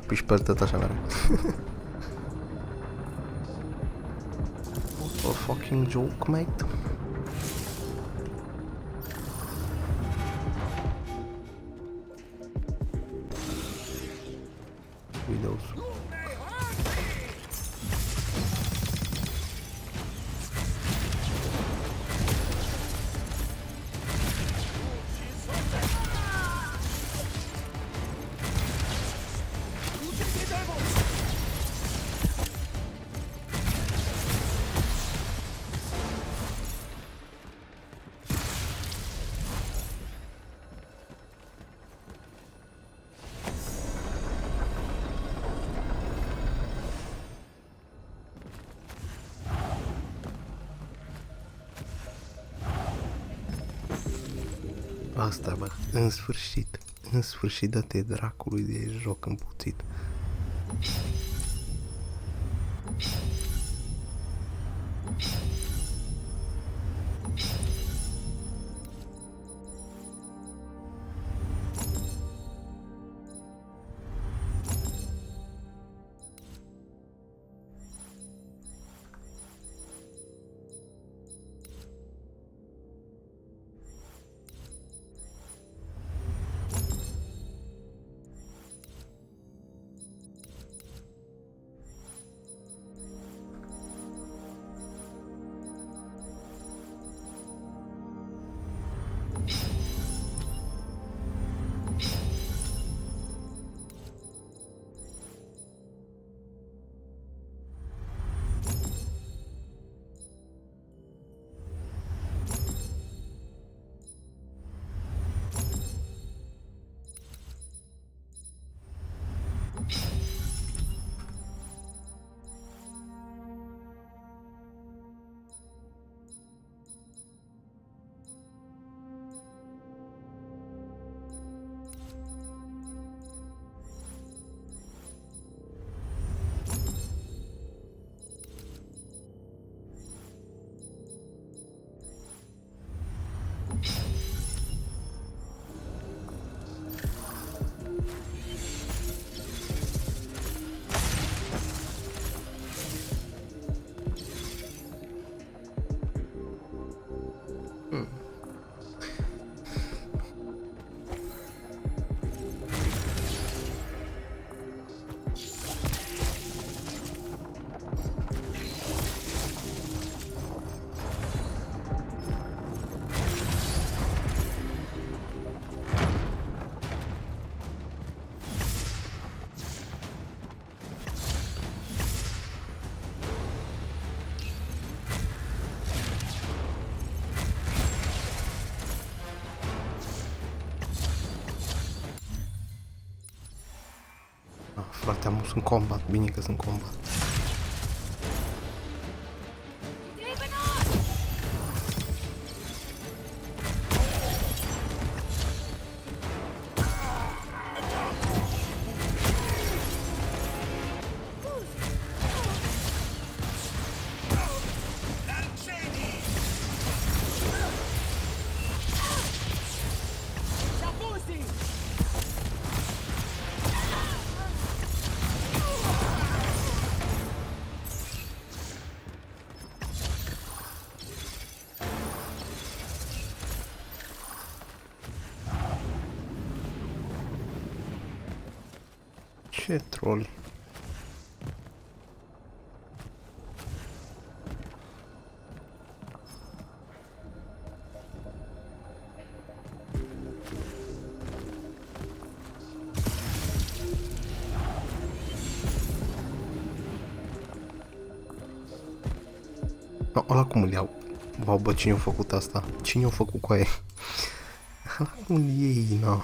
pișper tot așa mereu. A fucking joke, mate. Windows. Asta, bă, în sfârșit dă-te dracului de joc împuțit. Frate, am în combat, bine că sunt combat. Ce troll. No, ăla cum îl iau? Wow, bă, cine a făcut asta? Cine a făcut cu aia? Ăla cum îl iei, no?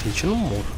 De ce nu mor?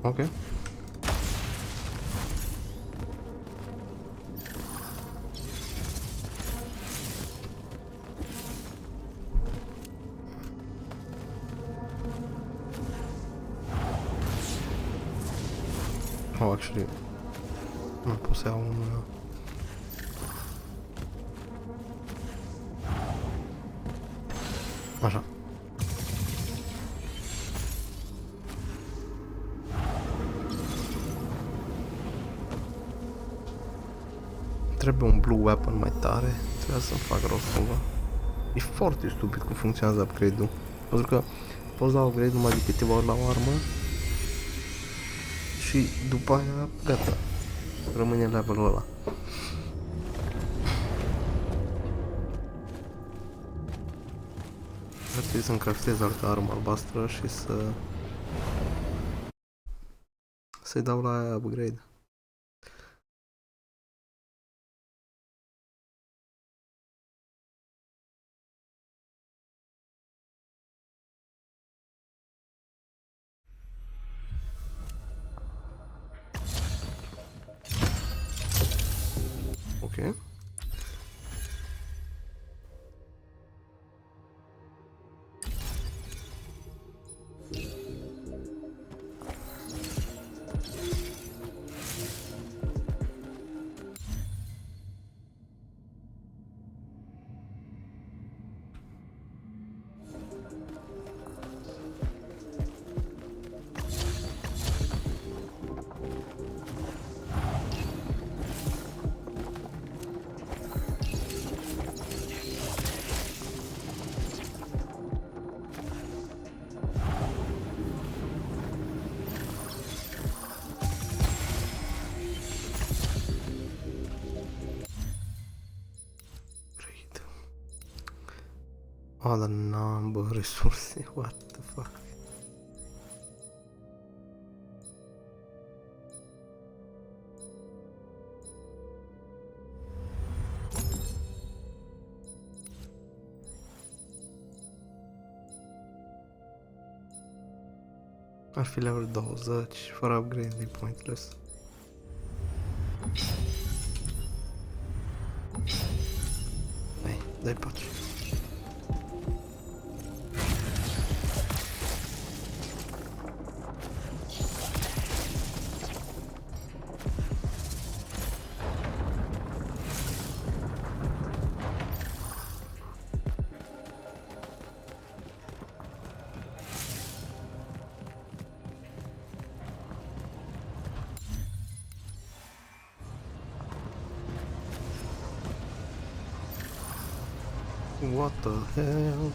Ok. Oh, actually, nu pot să iau un... Așa. Trebuie un blue weapon mai tare, trebuie să-mi fac rost cumva. E foarte stupid cum funcționează upgrade-ul, pentru că poți da upgrade numai de câteva ori la o armă și după aia gata, rămâne levelul ăla. Ar trebui să-mi craftez altă armă albastră și să-i dau la aia upgrade. Ok. Oh, dar n-am, bă, resurse, what the fuck. Ar fi level 20, fără upgrade e pointless. Hai, dai pace. What the hell?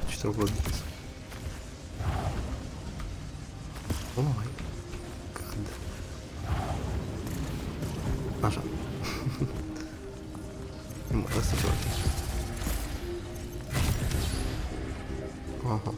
Ce troglodit. Oh my god. Așa. Mă, ăsta ce face. Aha.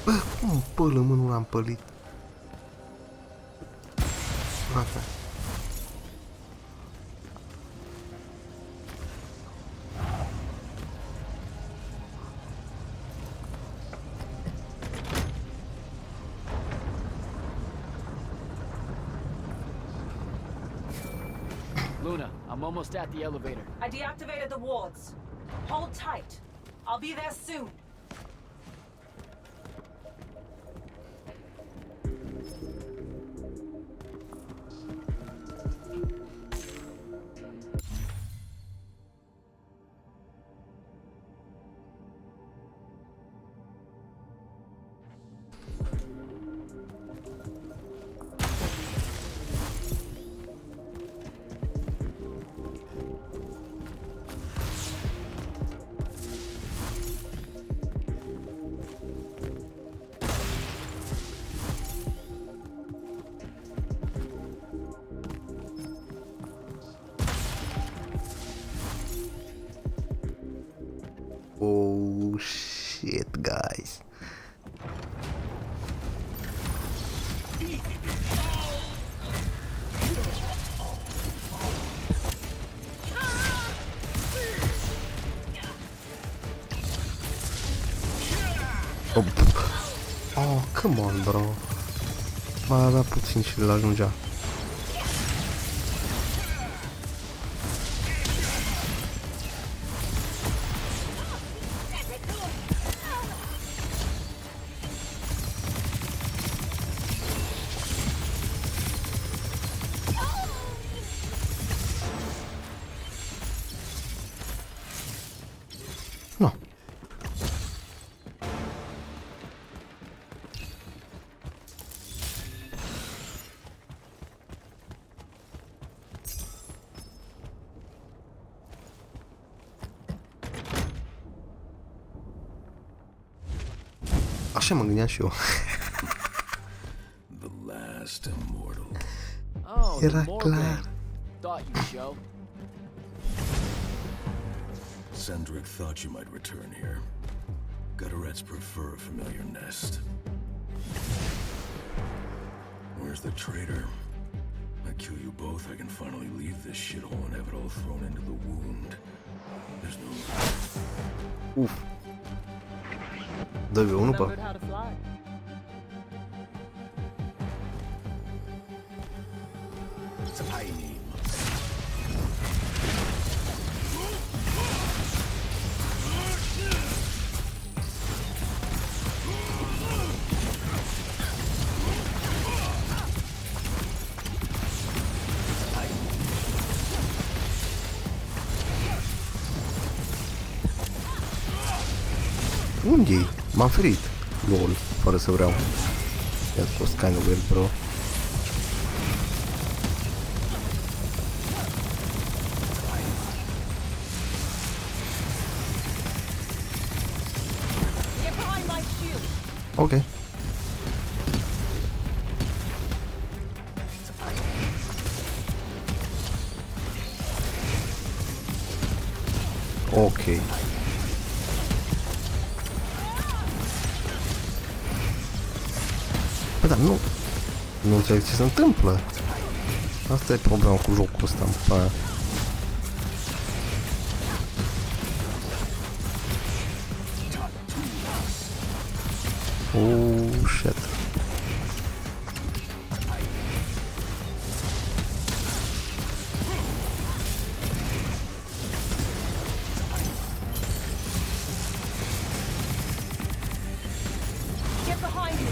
Bă, cum pălă, mă, nu l-am pălit? Așa. Luna, I'm almost at the elevator. I deactivated the wards. Hold tight. I'll be there soon. Oh shit, guys. Oh, come on, bro. Mai avea puțin și le ajungea. No. Așa mă gândeam și eu. The last immortal. Oh, Era the clar. Morgan. Thought you'd show. Cendric thought you might return here. Gutterets prefer a familiar nest. Where's the traitor? I kill you both, I can finally leave this shithole and have it all thrown into the wound. There's no... Uf. Dă-i unul pe... Remembered how to fly. Tiny. Unde-i? M-am ferit. LOL, fără să vreau. That was kind of weird, bro. Get behind my shield. Ok. Ok. Bă, dar nu înțeleg ce se întâmplă. Asta e problema cu jocul ăsta, pe aia. Oh, shit. Get behind me.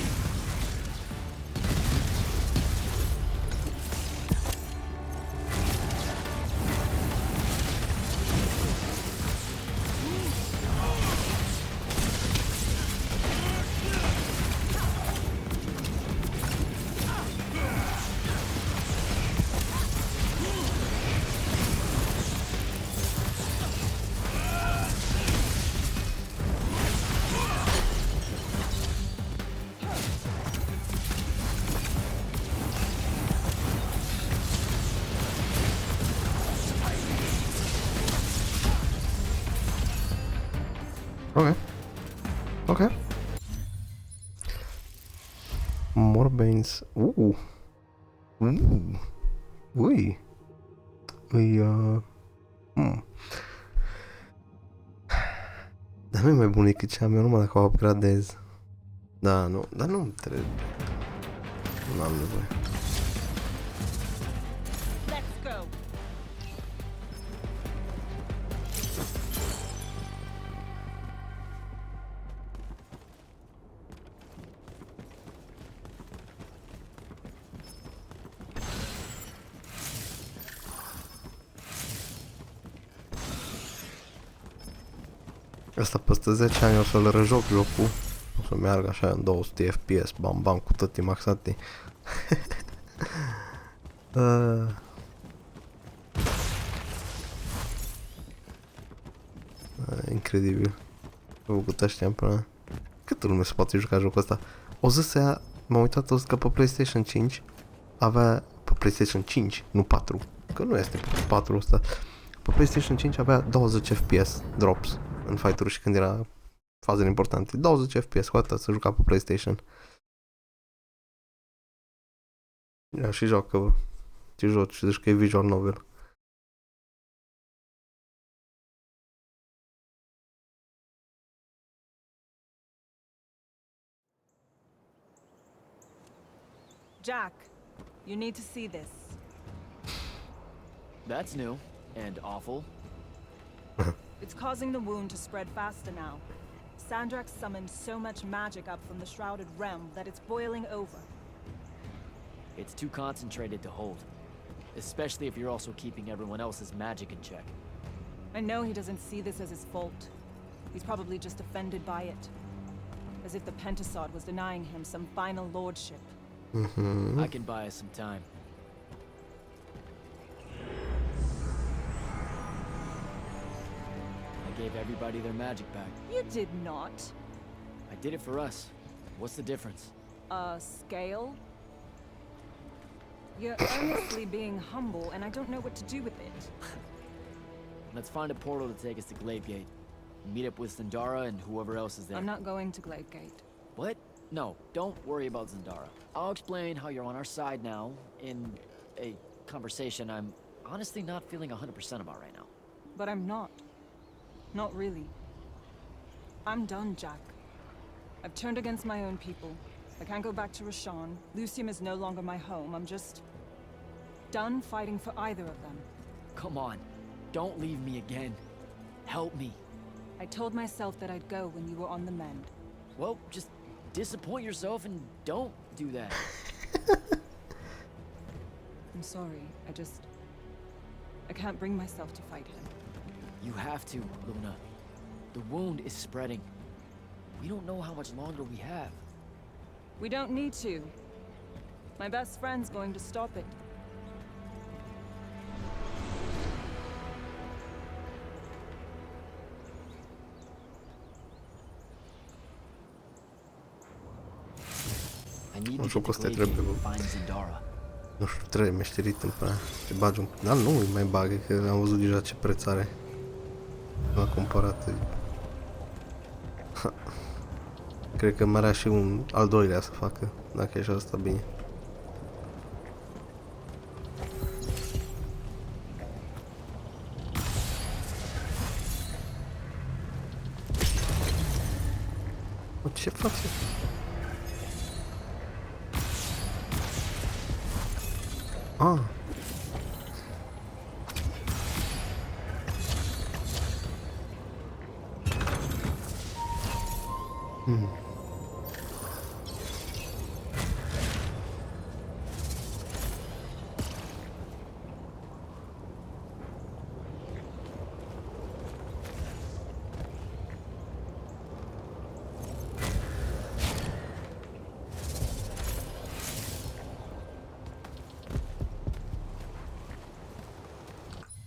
Ok. Ok. More Banes. Ui. Dar nu e mai bun decât ce am eu, numai dacă o upgradez. Da, nu, dar nu trebuie. Nu am nevoie. Let's go. Asta peste 10 ani o să-l rejoc jocul. O să meargă așa în 200 FPS, bam bam, cu toate maxate. Incredibil. Am făcut ăștia până... Câtă lume se poate juca jocul ăsta? O zis aia, m-am uitat, o zis că pe PlayStation 5 avea... Pe PlayStation 5, nu 4. Că nu este 4 ăsta. Pe PlayStation 5 avea 20 FPS drops. în fight-uri și când era fazele importante. 20 FPS, cu atât să juca pe PlayStation. Ia și joacă, ce joci, zici că e visual novel. Jack, you need to see this. That's new and awful. It's causing the wound to spread faster now. Sandrax summoned so much magic up from the Shrouded Realm that it's boiling over. It's too concentrated to hold. Especially if you're also keeping everyone else's magic in check. I know he doesn't see this as his fault. He's probably just offended by it. As if the Pentasod was denying him some final lordship. I can buy us some time. I gave everybody their magic back. You did not. I did it for us. What's the difference? Scale? You're earnestly being humble, and I don't know what to do with it. Let's find a portal to take us to Gladegate. Meet up with Zendara and whoever else is there. I'm not going to Gladegate. What? No, don't worry about Zendara. I'll explain how you're on our side now in a conversation I'm honestly not feeling 100% about right now. But I'm not. Not really. I'm done, Jack. I've turned against my own people. I can't go back to Rashawn. Lucium is no longer my home. I'm just done fighting for either of them. Come on, don't leave me again. Help me. I told myself that I'd go when you were on the mend. Well, just disappoint yourself and don't do that. I'm sorry. I can't bring myself to fight him. You have to, Luna. The wound is spreading. We don't know how much longer we have. We don't need to. My best friend's going to stop it. I need Nu to știu get că to ăsta Gladegate trebuie, and find Zendara. nu știu, trebuie meșterit în prea. Te bagi un... Dar nu îi mai bagă, că am văzut deja ce preț are. L-a cumpărat. Cred că mai era și un al doilea să facă, dacă e așa asta bine. Mă, ce face? Ah.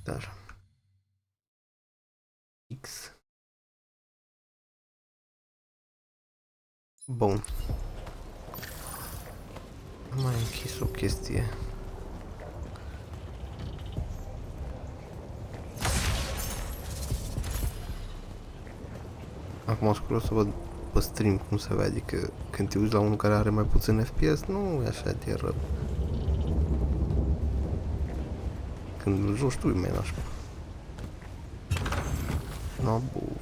Dar X. Bun. Am mai închis o chestie. Acum aș vrea să văd pe stream cum se vede, adică când te uiți la unul care are mai puțin FPS, nu e așa de rău. Când îl joci tu, e mai nașpa. No, bun.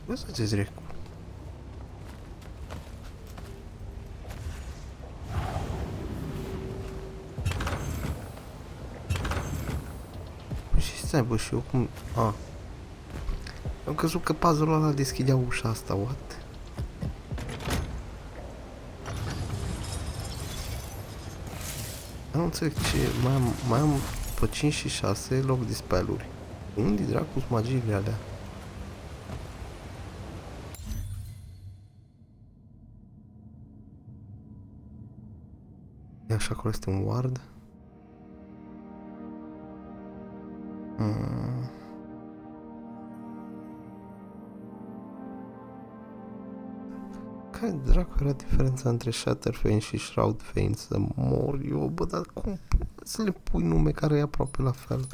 Bă, să-ți drept. Stai, bă, și eu cum... A. Am crezut că puzzle-ul ăla deschidea ușa asta, what? Nu înțeleg ce... Mai am pe 5 și 6 loc de spell-uri. Unde dracu-s magiile alea? E așa, acolo este un ward. dracu era diferența între Shatterfane și Shroudfane să mor eu, bă, dar cum să le pui nume care e aproape la fel?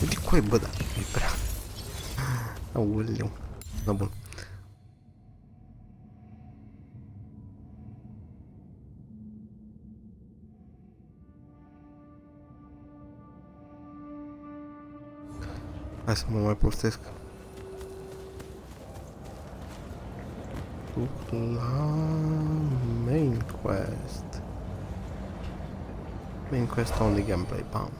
Uite cu e, bă, da, e prea. Aoleu. Da, bun. Hai să mă mai postesc. Duc la main quest. Main quest only gameplay, bam.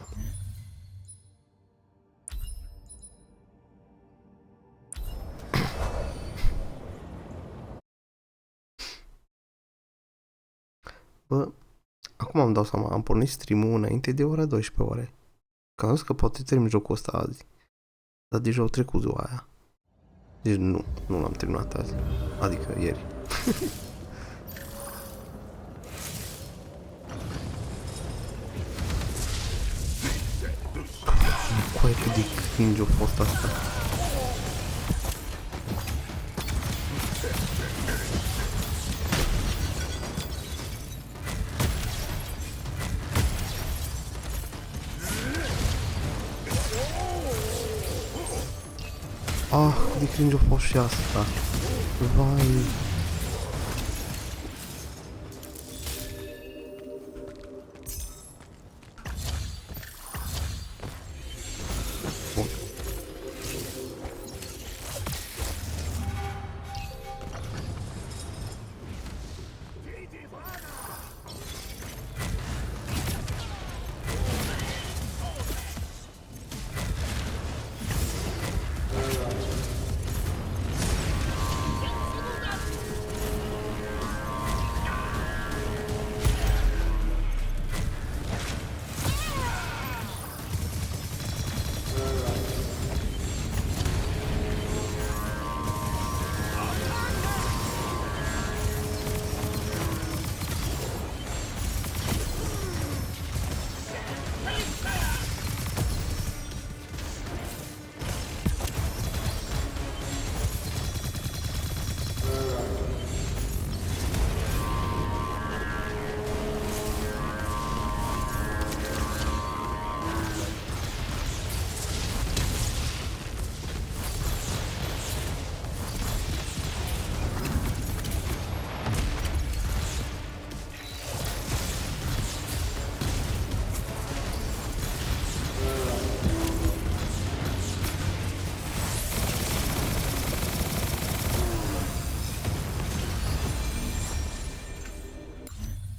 Bă, acum îmi dau seama, am pornit stream-ul înainte de ora 12 ore. Că am zis că poate termin jocul ăsta azi. Dar deja au trecut ziua aia. Deci nu l-am terminat azi. Adică ieri. Coaie cât de cringe a fost asta. Ah, de cringe a fost și asta. Vai. Bun.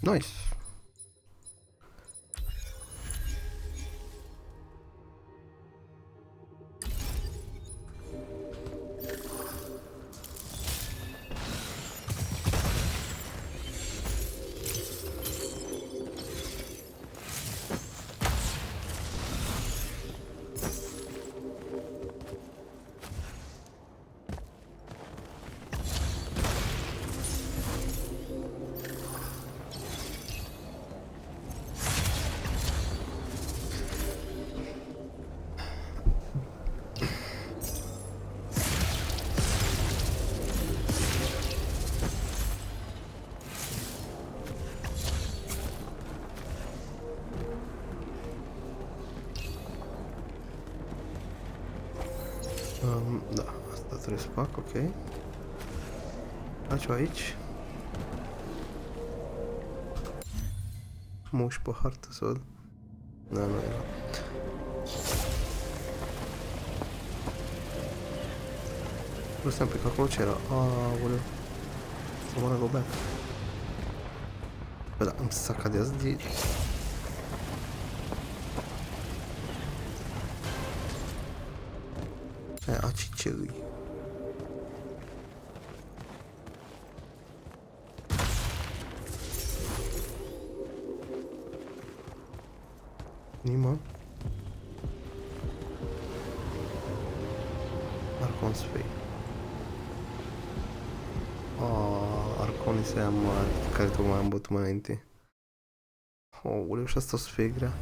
Nice. trebuie să fac, ok. Faci aici. Mă uit și pe hartă să văd. Da, nu era. Vreau să-mi pic acolo ce era. Aoleu. Să mă go back. Bă, da, îmi sacadează de... Aia, aci ce îi? Nima? Arcon Sfei. Arconii se mari, care tocmai am bătut mai înainte. Uleu, și asta o să fie grea.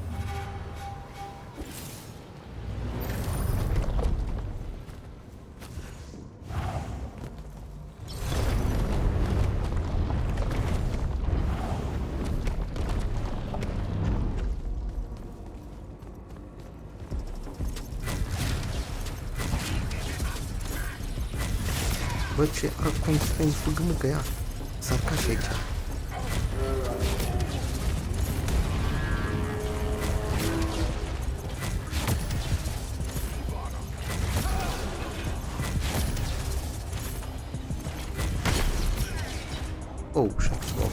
Bă, ce Arcon Sfei, fugă-mă că ea s-a arcat și aici. Oh, shucks, wow.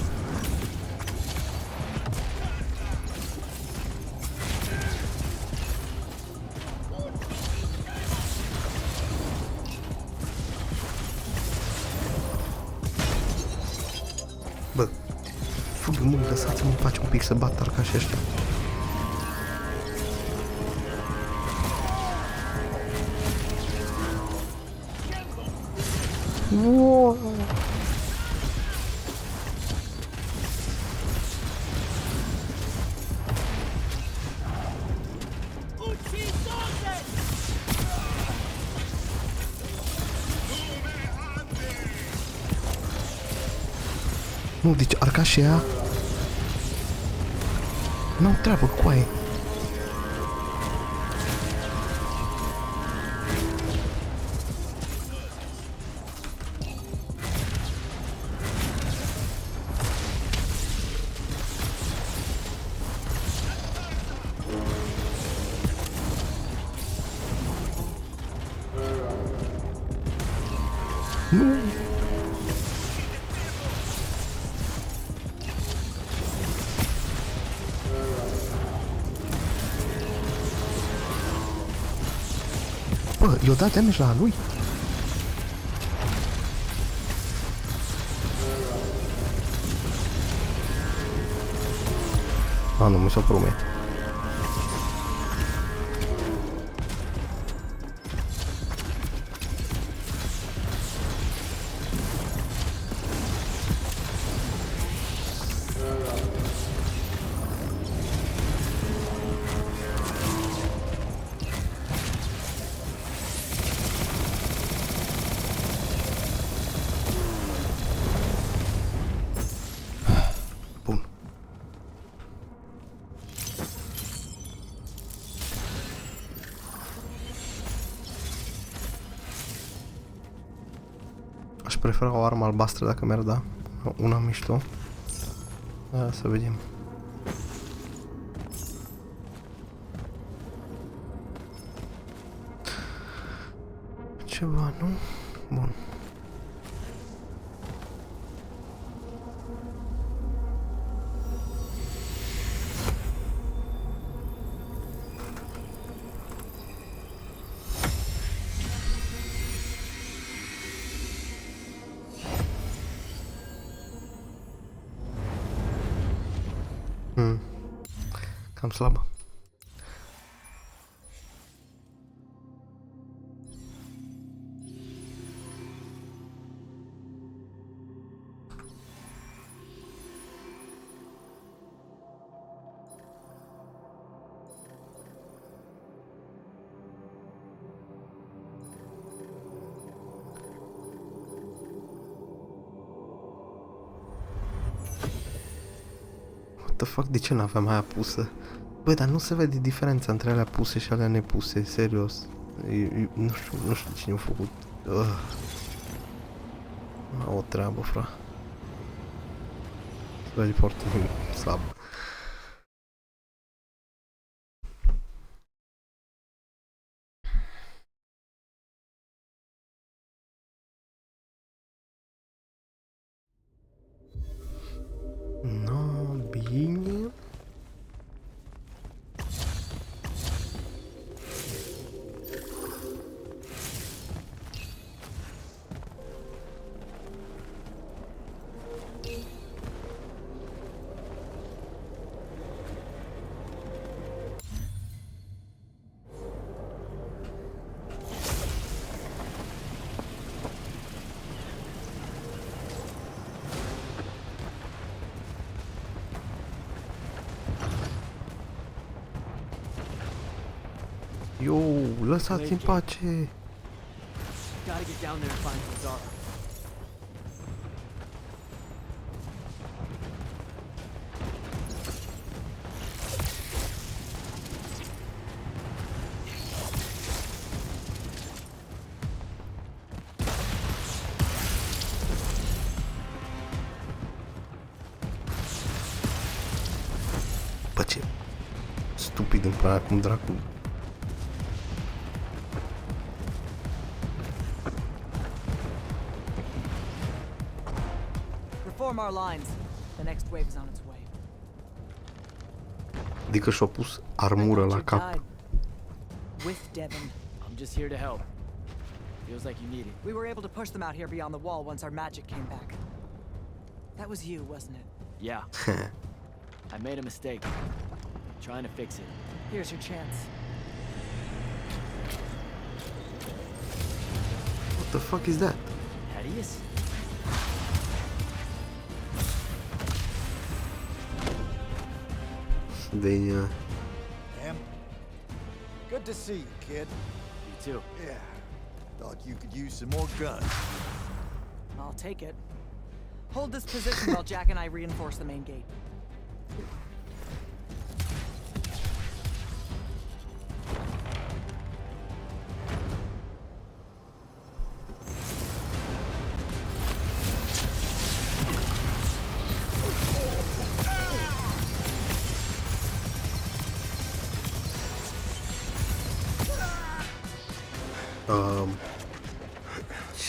Bă, fugă-mă, lăsați-mă în pace un pic să bat arcașii ăștia. Wow. Nu, deci arcașii aia n-au treabă cu aia. Nu. Bă, i-o dat damage la lui? Nu mi s-o promet. Bun. Aș prefera o armă albastră dacă mi-ar da. Una mișto. Să vedem. Ceva, nu? Bun. Cam slabă. What the fuck, de ce n-aveam aia pusă? Bă, dar nu se vede diferența între alea puse și alea nepuse, serios. Nu știu cine a făcut O treabă, fra. E foarte slab. No, bine. Yo, lăsați în pace! Gotta get down there and find Zara. Bă, ce stupid îmi pare acum dracu. Reform our lines. The next wave is on its way. Adică și-a pus armură la cap. With Devon. I'm just here to help. Feels like you need it. We were able to push them out here beyond the wall once our magic came back. That was you, wasn't it? Yeah. I made a mistake. Trying to fix it. Here's your chance. What the fuck is that? Thaddeus? Then, Em? Good to see you, kid. You too. Yeah. Thought you could use some more guns. I'll take it. Hold this position while Jack and I reinforce the main gate.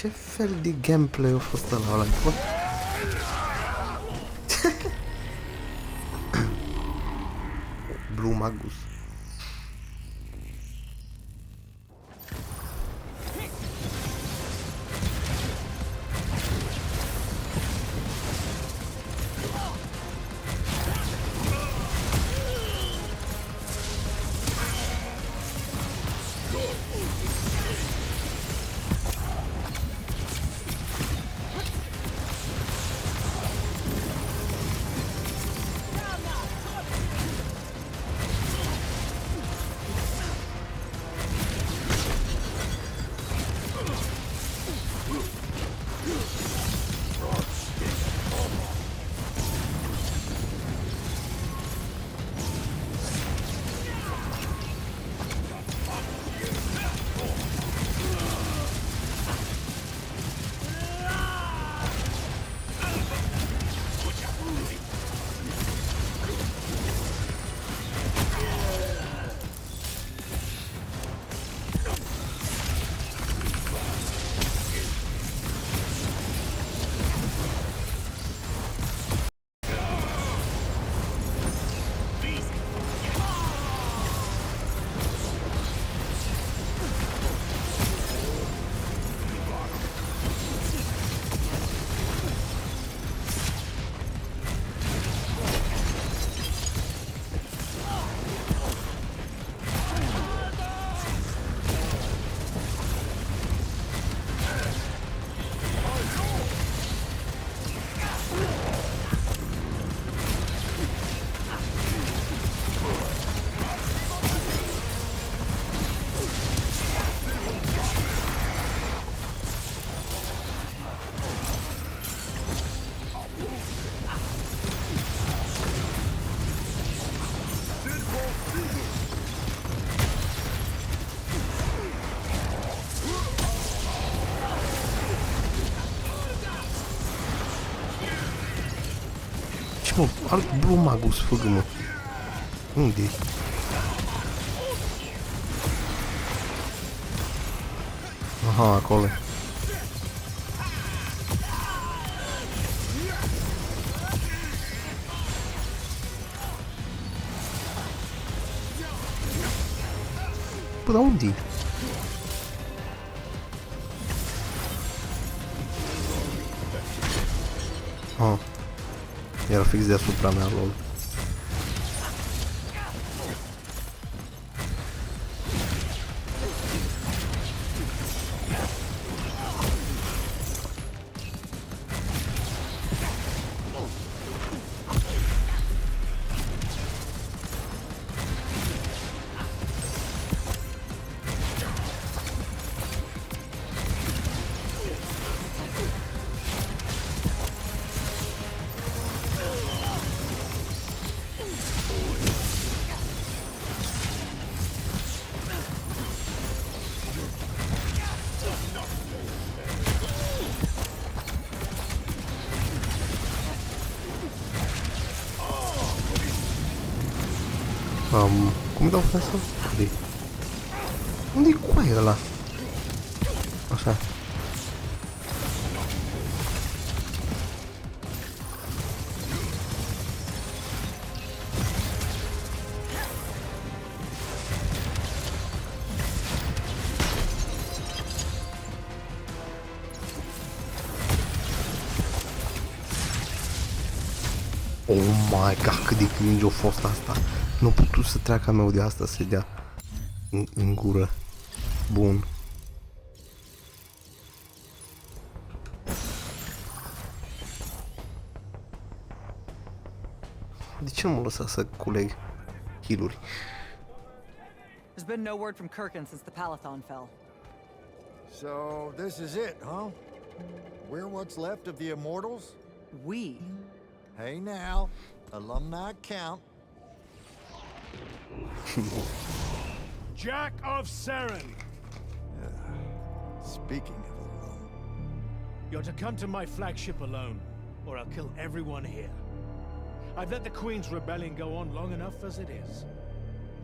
Ce fel de gameplay a fost ăla? Bă? Blue Magus. Mă, alt Blue Magus, făgă-mă. Unde-i? Aha, acolo. Bă, dar unde-i? Ah. Era fix deasupra mea, lol. Cum dau asta? Unde-i coaie ăla? Așa. Oh my god, cât de cringe a fost asta. Nu a putut să treacă meu de asta să dea în gură. Bun. De ce nu mă lăsa să culeg heal-uri? There's been no word from Kirkin since the Palathon fell. So, this is it, huh? We're what's left of the Immortals? We? Hey now, alumni count. Jack of Seren! Speaking of alone, You're to come to my flagship alone, or I'll kill everyone here. I've let the Queen's rebellion go on long enough as it is.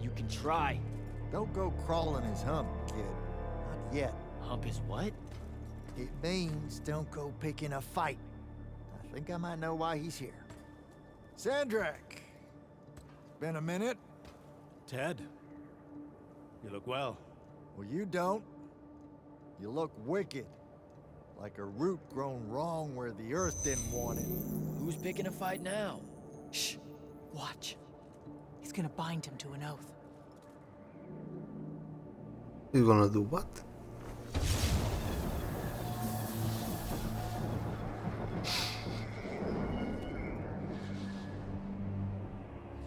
You can try. don't go crawling his hump, kid. Not yet. Hump is what? It means don't go picking a fight. I think I might know why he's here. Sandrak! Been a minute? Ted, you look well. Well, you don't. You look wicked. Like a root grown wrong where the earth didn't want it. Who's picking a fight now? Shh. Watch. He's gonna bind him to an oath. He's gonna do what?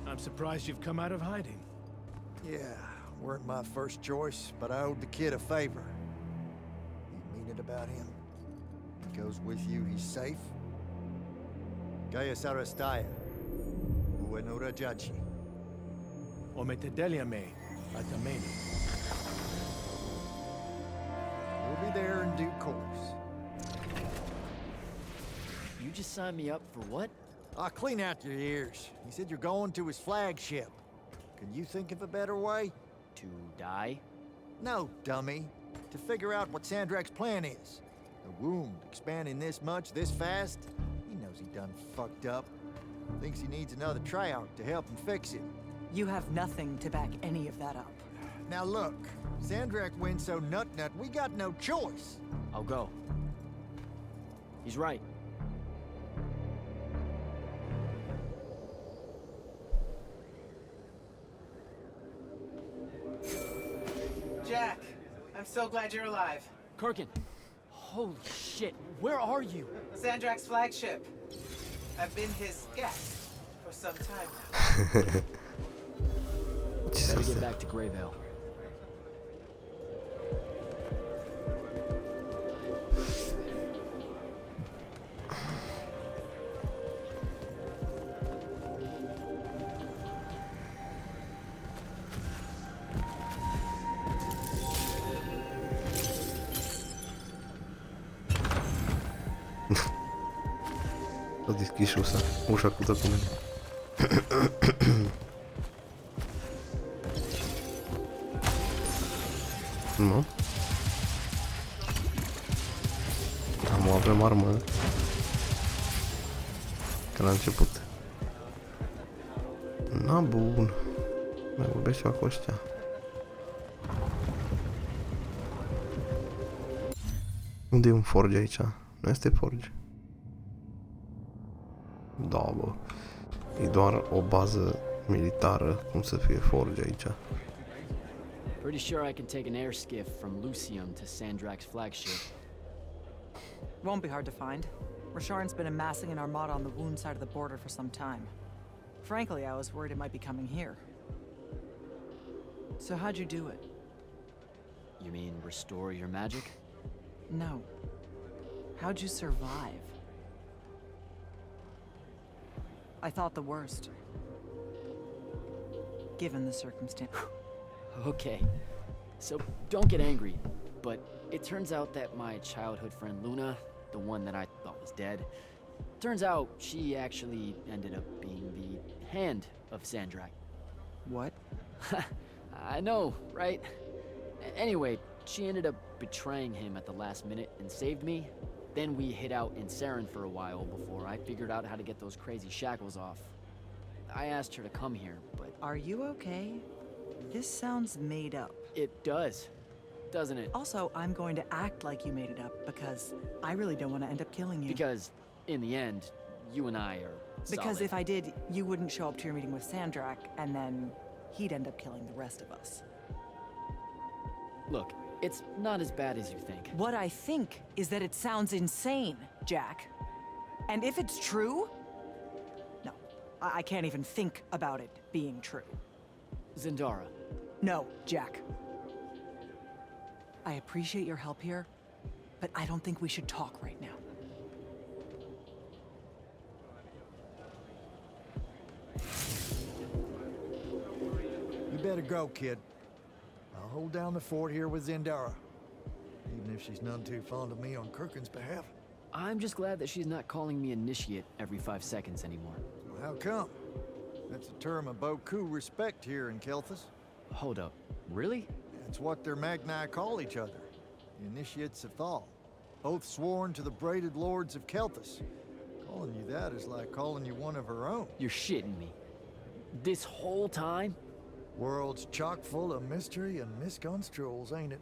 I'm surprised you've come out of hiding. Yeah, weren't my first choice, but I owed the kid a favor. You mean it about him? He goes with you, he's safe? Gaia Sarastaya. Uenura Jachi. O metedeliame atameni. We'll be there in due course. You just signed me up for what? I'll clean out your ears. He said you're going to his flagship. Can you think of a better way? To die? No, dummy. To figure out what Sandrak's plan is. The wound expanding this much, this fast? He knows he done fucked up. Thinks he needs another Treyarch to help him fix it. You have nothing to back any of that up. Now look, Sandrak wins so nut-nut, we got no choice. I'll go. He's right. Jack, I'm so glad you're alive. Kirkin! Holy shit, where are you? Sandrak's flagship. I've been his guest for some time now. Better get back to Greyvale. S-a deschis ușa cu tăcune. Nu? Avem armă. Că la început. Na, bun. Mai vorbesc ceva cu ăștia. Unde e un forge aici? Nu este forge. Da, bă. E doar o bază militară. Cum să fie forge aici? Pretty sure I can take an air skiff from Lucium to Sandrak's flagship. Won't be hard to find. Rasharn's been amassing an armada on the Wound side of the border for some time. Frankly, I was worried it might be coming here. So how'd you do it? You mean restore your magic? No. How'd you survive? I thought the worst. Given the circumstance. Okay, so don't get angry, but it turns out that my childhood friend Luna, the one that I thought was dead, turns out she actually ended up being the hand of Sandrak. What? I know, right? Anyway, she ended up betraying him at the last minute and saved me. Then we hid out in Saren for a while before I figured out how to get those crazy shackles off. I asked her to come here, but... Are you okay? This sounds made up. It does, doesn't it? Also, I'm going to act like you made it up because I really don't want to end up killing you. Because, in the end, you and I are Because solid. if I did, you wouldn't show up to your meeting with Sandrak, and then he'd end up killing the rest of us. Look, it's not as bad as you think. What I think is that it sounds insane, Jack. And if it's true... No, I can't even think about it being true. Zendara. No, Jack. I appreciate your help here, but I don't think we should talk right now. You better go, kid. I'll hold down the fort here with Zendara. Even if she's none too fond of me on Kirkin's behalf. I'm just glad that she's not calling me initiate every 5 seconds anymore. How come? That's a term of beaucoup respect here in Kelthus. Hold up, really? It's what their Magni call each other. The Initiates of Thal. Both sworn to the braided lords of Kelthus. Calling you that is like calling you one of her own. You're shitting me. This whole time? World's chock full of mystery and misconstruals, ain't it?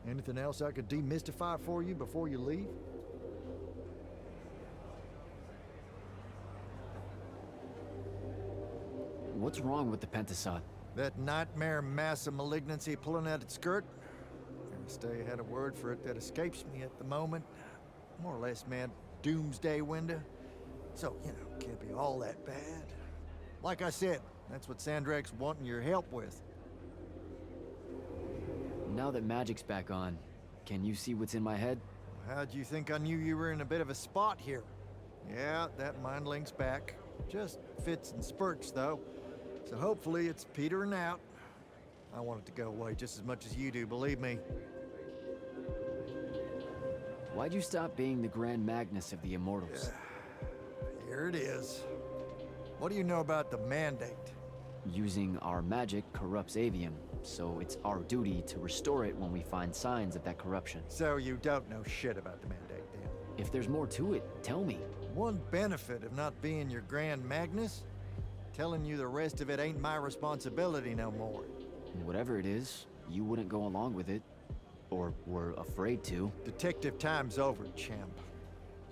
Anything else I could demystify for you before you leave? What's wrong with the Pentasod? That nightmare mass of malignancy pulling at its skirt? Stay had a word for it that escapes me at the moment. More or less, man, doomsday window. So, you know, can't be all that bad. Like I said, that's what Sandrak's wanting your help with. Now that magic's back on, can you see what's in my head? How'd you think I knew you were in a bit of a spot here? Yeah, that mind link's back. Just fits and spurts, though. So hopefully it's petering out. I want it to go away just as much as you do, believe me. Why'd you stop being the Grand Magnus of the Immortals? Here it is. What do you know about the Mandate? Using our magic corrupts Aveum, so it's our duty to restore it when we find signs of that corruption. So you don't know shit about the Mandate, then? If there's more to it, tell me. One benefit of not being your Grand Magnus? Telling you the rest of it ain't my responsibility no more. Whatever it is, you wouldn't go along with it. Or were afraid to. Detective time's over, champ.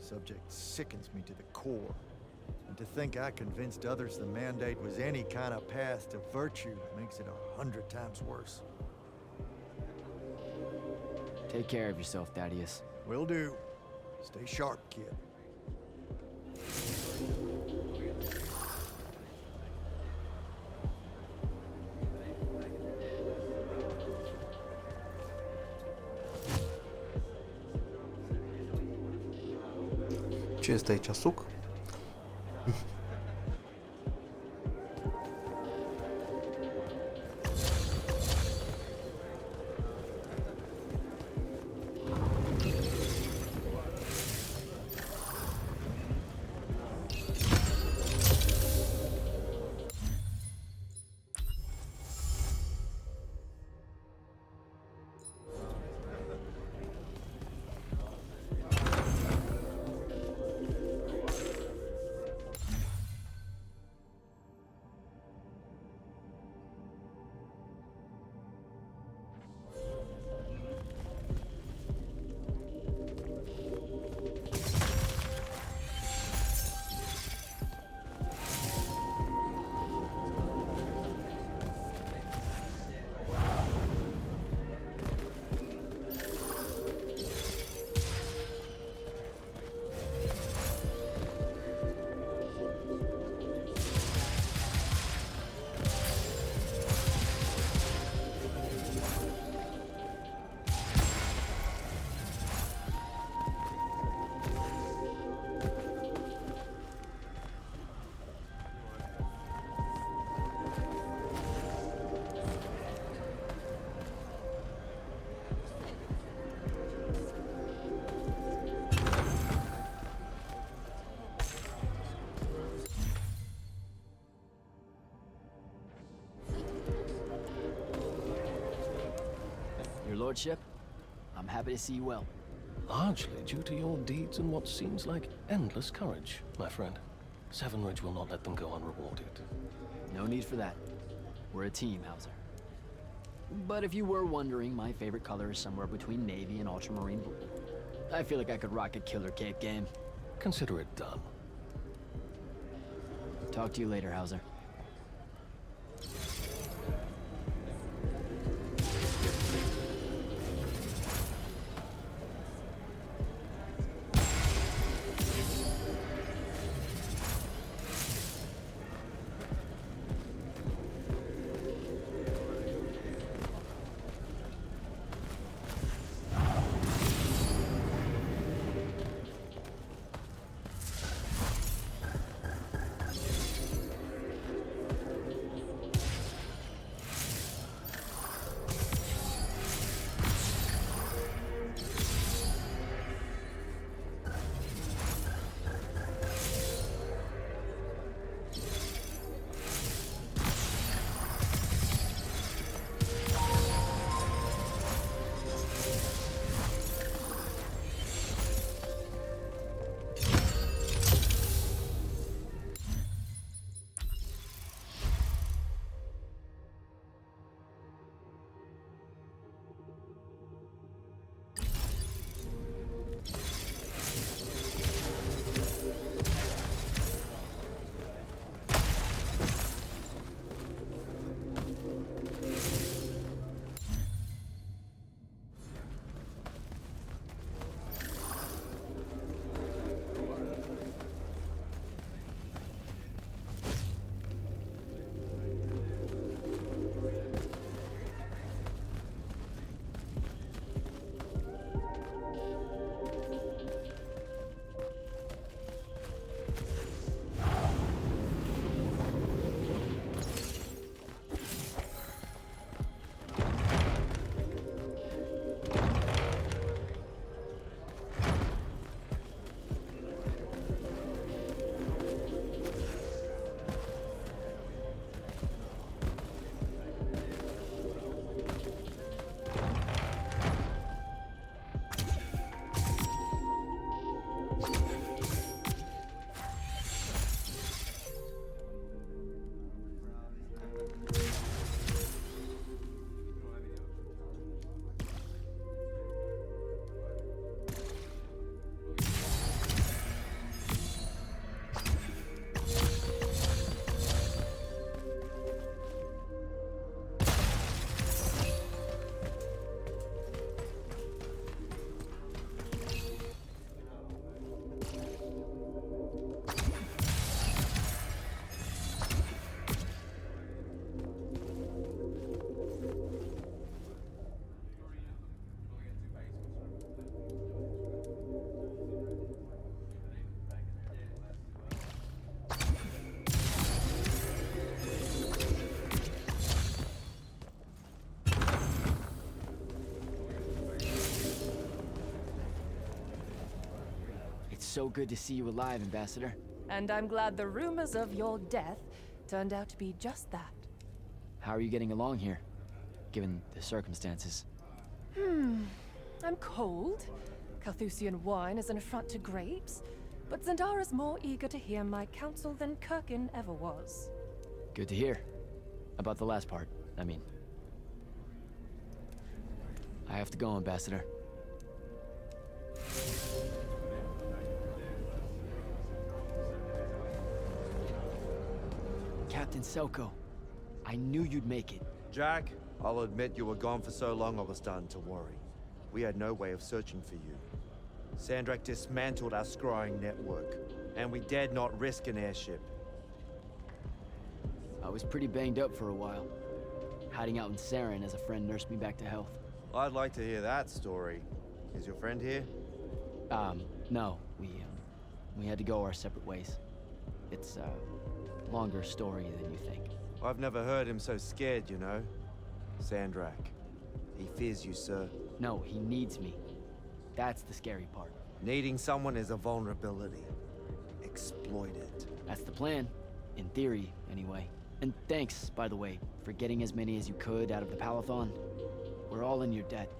Subject sickens me to the core. And to think I convinced others the Mandate was any kind of path to virtue makes it 100 times worse. Take care of yourself, Thaddeus. Will do. Stay sharp, kid. Ce este aici? Suc? lordship. I'm happy to see you well. Largely due to your deeds and what seems like endless courage, my friend. Seven Ridge will not let them go unrewarded. No need for that. We're a team, Hauser. But if you were wondering, my favorite color is somewhere between navy and ultramarine blue. I feel like I could rock a killer cape game. Consider it done. Talk to you later, Hauser. So good to see you alive, Ambassador. And I'm glad the rumors of your death turned out to be just that. How are you getting along here, given the circumstances? I'm cold. Carthusian wine is an affront to grapes, but Zendara's more eager to hear my counsel than Kirkin ever was. Good to hear. About the last part, I mean. I have to go, Ambassador. Captain Selko, I knew you'd make it. Jack, I'll admit you were gone for so long I was starting to worry. We had no way of searching for you. Sandrak dismantled our scrying network, and we dared not risk an airship. I was pretty banged up for a while, hiding out in Saren as a friend nursed me back to health. I'd like to hear that story. Is your friend here? No. We had to go our separate ways. It's a longer story than you think. I've never heard him so scared, you know. Sandrak. He fears you, sir. No, he needs me. That's the scary part. Needing someone is a vulnerability. Exploit it. That's the plan. In theory, anyway. And thanks, by the way, for getting as many as you could out of the Palathon. We're all in your debt.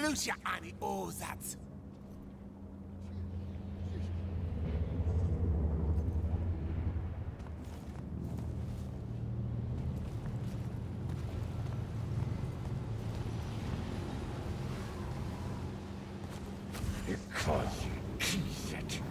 Lucia ani ozat. Because you tease it.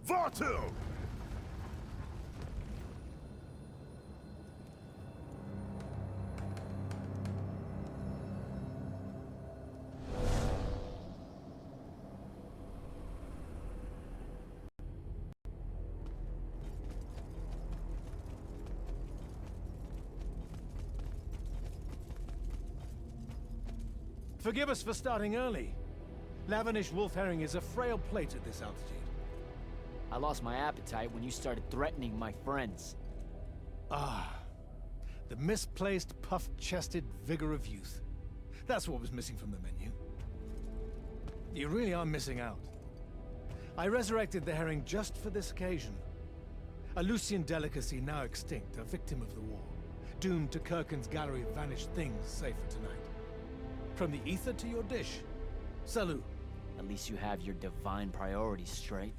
Vartu! Forgive us for starting early. Lavinish wolf herring is a frail plate at this altitude. I lost my appetite when you started threatening my friends. Ah, the misplaced, puff-chested vigor of youth. That's what was missing from the menu. You really are missing out. I resurrected the herring just for this occasion. A Lucian delicacy now extinct, a victim of the war, doomed to Kirkin's gallery of vanished things safe for tonight. From the ether to your dish. Salut. At least you have your divine priorities straight.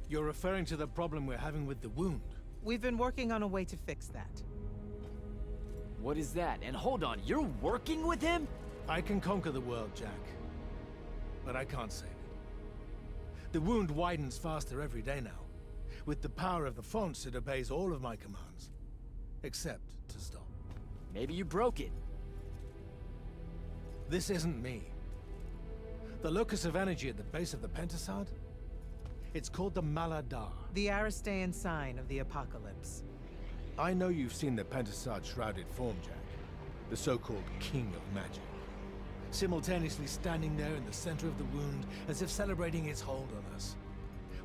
You're referring to the problem we're having with the wound. We've been working on a way to fix that. What is that? And hold on, you're working with him? I can conquer the world, Jack. But I can't save it. The wound widens faster every day now. With the power of the fonts, it obeys all of my commands. Except to stop. Maybe you broke it. This isn't me. The locus of energy at the base of the Pentasod? It's called the Maladar. The Aristean sign of the apocalypse. I know you've seen the Pentasod's shrouded form, Jack. The so-called King of Magic. Simultaneously standing there in the center of the wound, as if celebrating its hold on us,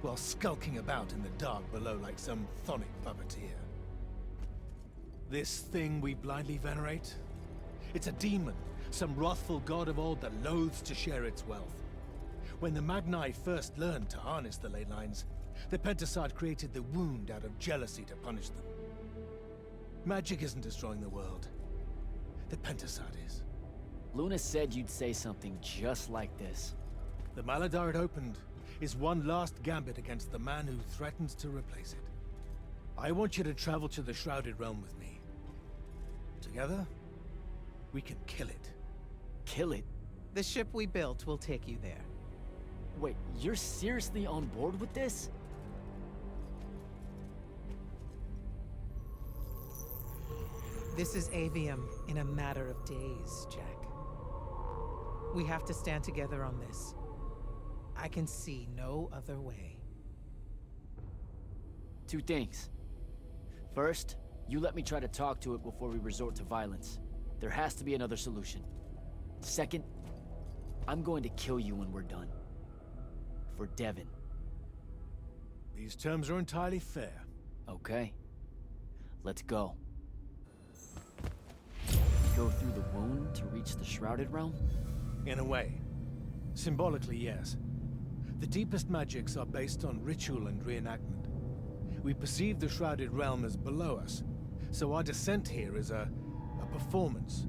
while skulking about in the dark below like some chthonic puppeteer. This thing we blindly venerate? It's a demon, some wrathful god of old that loathes to share its wealth. When the Magni first learned to harness the ley lines, the Pentasod created the wound out of jealousy to punish them. Magic isn't destroying the world. The Pentasod is. Luna said you'd say something just like this. The Maladar it opened is one last gambit against the man who threatens to replace it. I want you to travel to the Shrouded Realm with me. Together, we can kill it. Kill it? The ship we built will take you there. Wait, you're seriously on board with this? This is Aveum in a matter of days, Jack. We have to stand together on this. I can see no other way. Two things. First, you let me try to talk to it before we resort to violence. There has to be another solution. Second, I'm going to kill you when we're done. For Devon. These terms are entirely fair. Okay. Let's go. Go through the wound to reach the Shrouded Realm? In a way. Symbolically, yes. The deepest magics are based on ritual and reenactment. We perceive the Shrouded Realm as below us, so our descent here is a performance.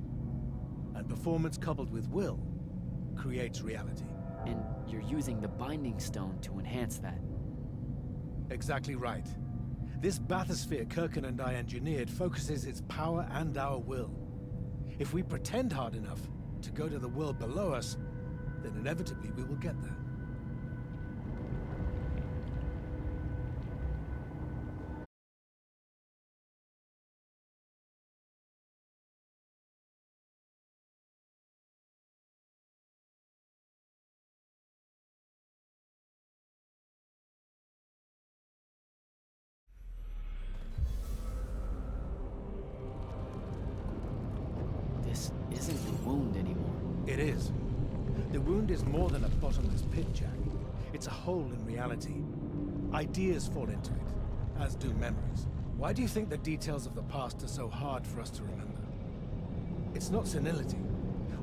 And performance coupled with will creates reality. And you're using the Binding Stone to enhance that. Exactly right. This bathysphere Kirkin and I engineered focuses its power and our will. If we pretend hard enough to go to the world below us, then inevitably we will get there. This isn't the wound anymore. It is. The wound is more than a bottomless pit, Jack. It's a hole in reality. Ideas fall into it, as do memories. Why do you think the details of the past are so hard for us to remember? It's not senility,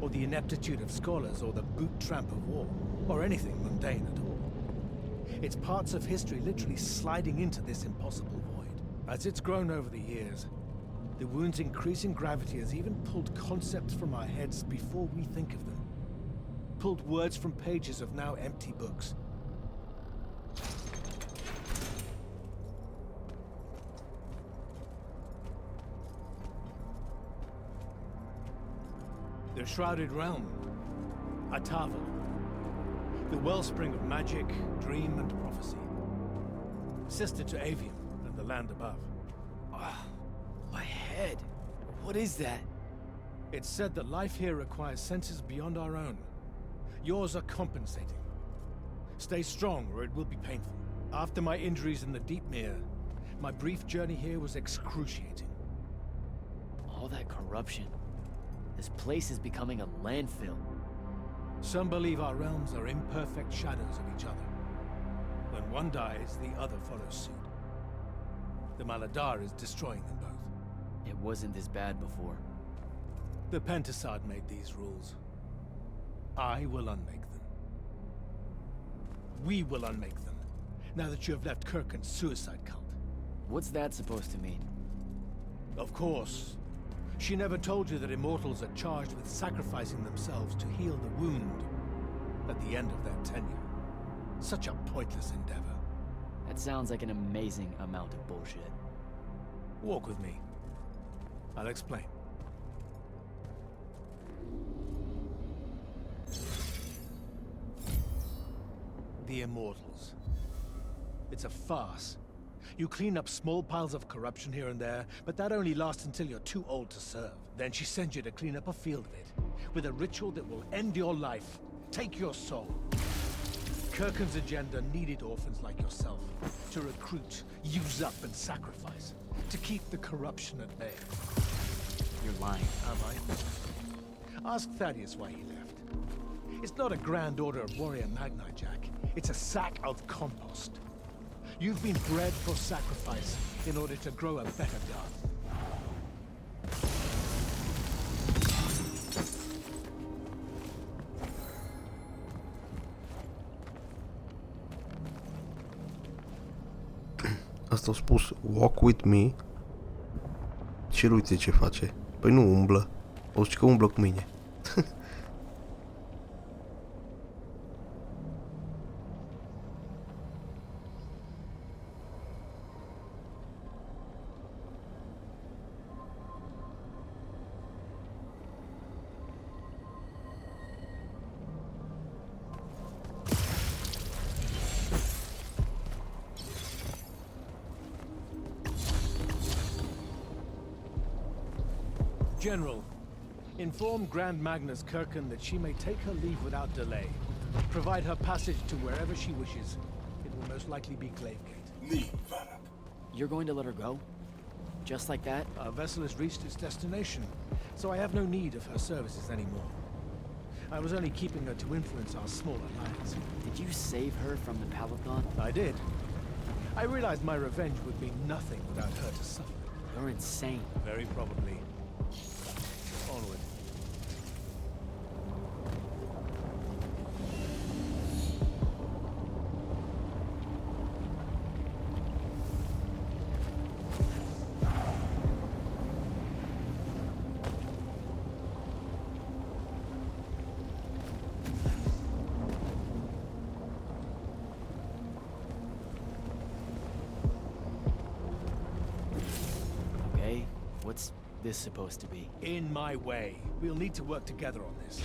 or the ineptitude of scholars, or the boot tramp of war, or anything mundane at all. It's parts of history literally sliding into this impossible void. As it's grown over the years, the wound's increasing gravity has even pulled concepts from our heads before we think of them. Pulled words from pages of now empty books. The Shrouded Realm. Atavel. The wellspring of magic, dream, and prophecy. Sister to Aveum and the land above. My head. What is that? It's said that life here requires senses beyond our own. Yours are compensating. Stay strong, or it will be painful. After my injuries in the Deep Mere, my brief journey here was excruciating. All that corruption. This place is becoming a landfill. Some believe our realms are imperfect shadows of each other. When one dies, the other follows suit. The Maladar is destroying them both. It wasn't this bad before. The Pentasad made these rules. I will unmake them. We will unmake them, now that you have left Kirkin's suicide cult. What's that supposed to mean? Of course. She never told you that Immortals are charged with sacrificing themselves to heal the wound at the end of their tenure. Such a pointless endeavor. That sounds like an amazing amount of bullshit. Walk with me. I'll explain. The Immortals. It's a farce. You clean up small piles of corruption here and there, but that only lasts until you're too old to serve. Then she sends you to clean up a field of it, with a ritual that will end your life, take your soul. Kirkin's agenda needed orphans like yourself, to recruit, use up, and sacrifice, to keep the corruption at bay. You're lying. Am I? Ask Thaddeus why he left. It's not a grand order of warrior magni, Jack. It's a sack of compost. You've been bred for sacrifice in order to grow a better garden. Asta a spus walk with me și el uite ce face. Păi nu umblă. O zice că umblă cu mine. General, inform Grand Magnus Kirkin that she may take her leave without delay. Provide her passage to wherever she wishes. It will most likely be Glavegate. You're going to let her go? Just like that? Our vessel has reached its destination, so I have no need of her services anymore. I was only keeping her to influence our small alliance. Did you save her from the Palathon? I did. I realized my revenge would mean nothing without her to suffer. You're insane. Very probably. Onward. Okay, what's this supposed to be? In my way. We'll need to work together on this.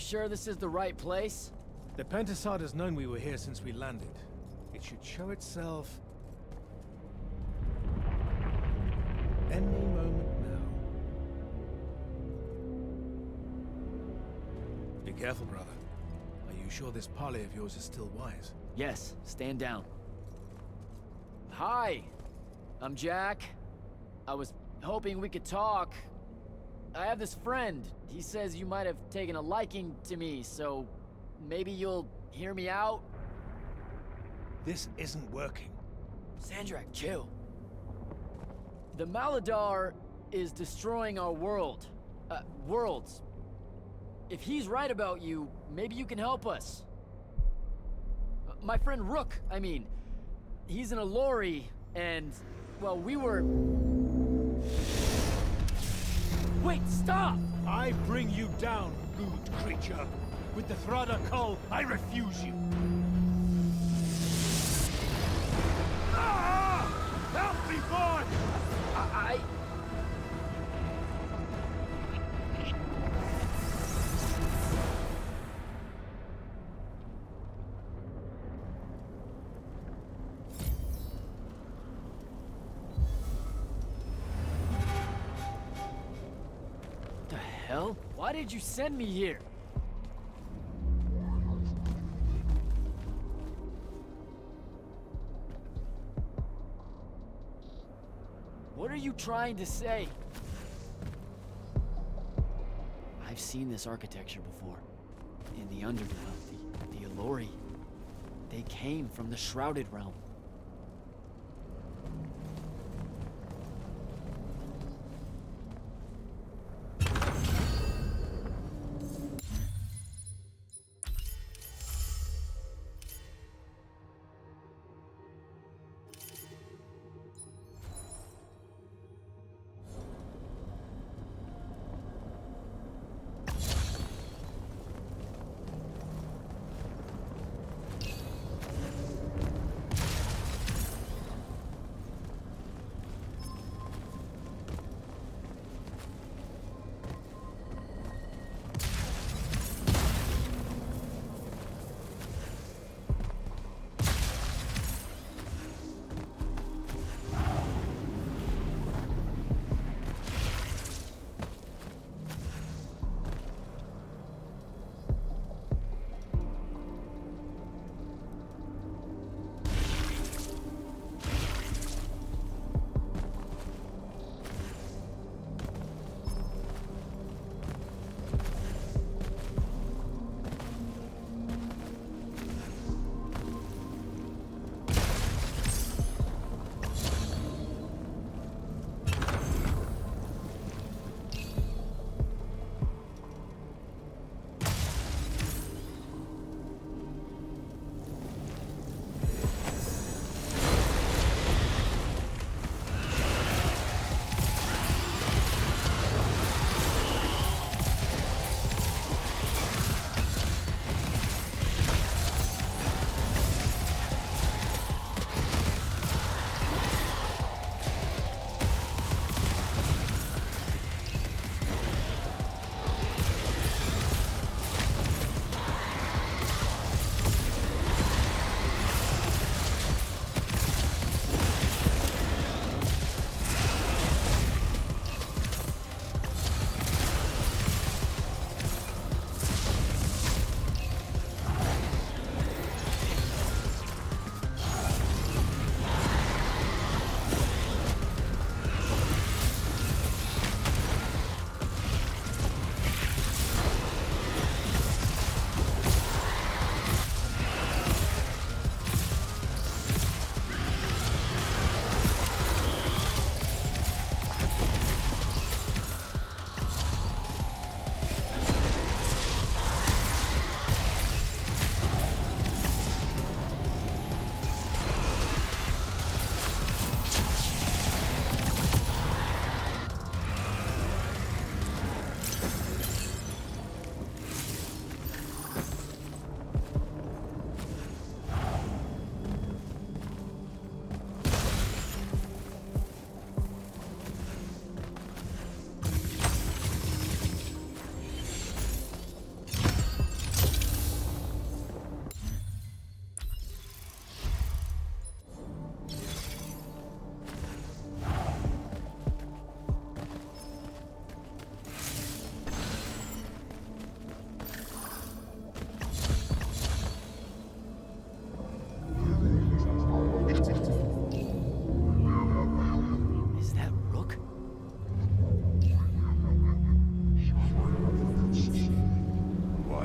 sure this is the right place? The Pentasod has known we were here since we landed. It should show itself any moment now. Be careful, brother. Are you sure this parley of yours is still wise? Yes, stand down. Hi, I'm Jack. I was hoping we could talk. I have this friend. He says you might have taken a liking to me, so maybe you'll hear me out? This isn't working. Sandrak, chill. The Maladar is destroying our world. Worlds. If he's right about you, maybe you can help us. My friend Rook, I mean. He's in a lorry, and, well, we were... Wait, stop! I bring you down, rude creature. With the Thrada Cull, I refuse you. Ah! Help me, boy! The hell? Why did you send me here? What are you trying to say? I've seen this architecture before. In the Underground, the Allori. They came from the Shrouded Realm.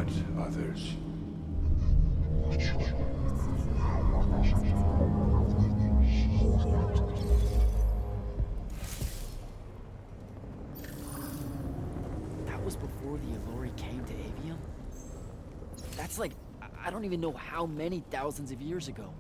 but others. That was before the Alluri came to Aveum? That's like, I don't even know how many thousands of years ago.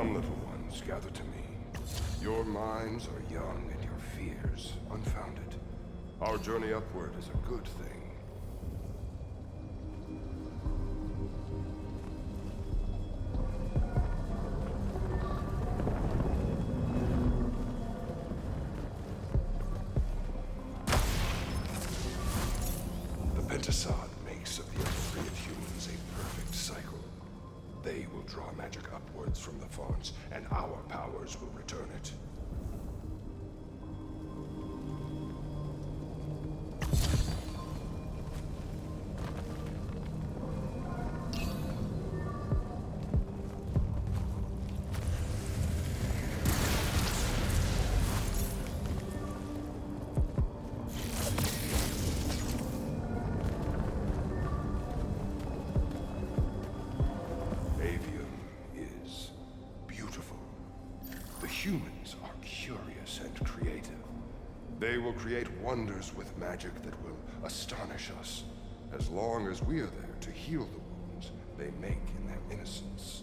Come, little ones, gather to me. Your minds are young and your fears unfounded. Our journey upward is a good thing. The Pentasod makes of the unfreed humans a perfect cycle. They will draw magic upwards from the fonts, and our powers will return it. Aveum is beautiful. The humans are curious and creative. They will create wonders with magic that will astonish us, as long as we are there to heal the wounds they make in their innocence.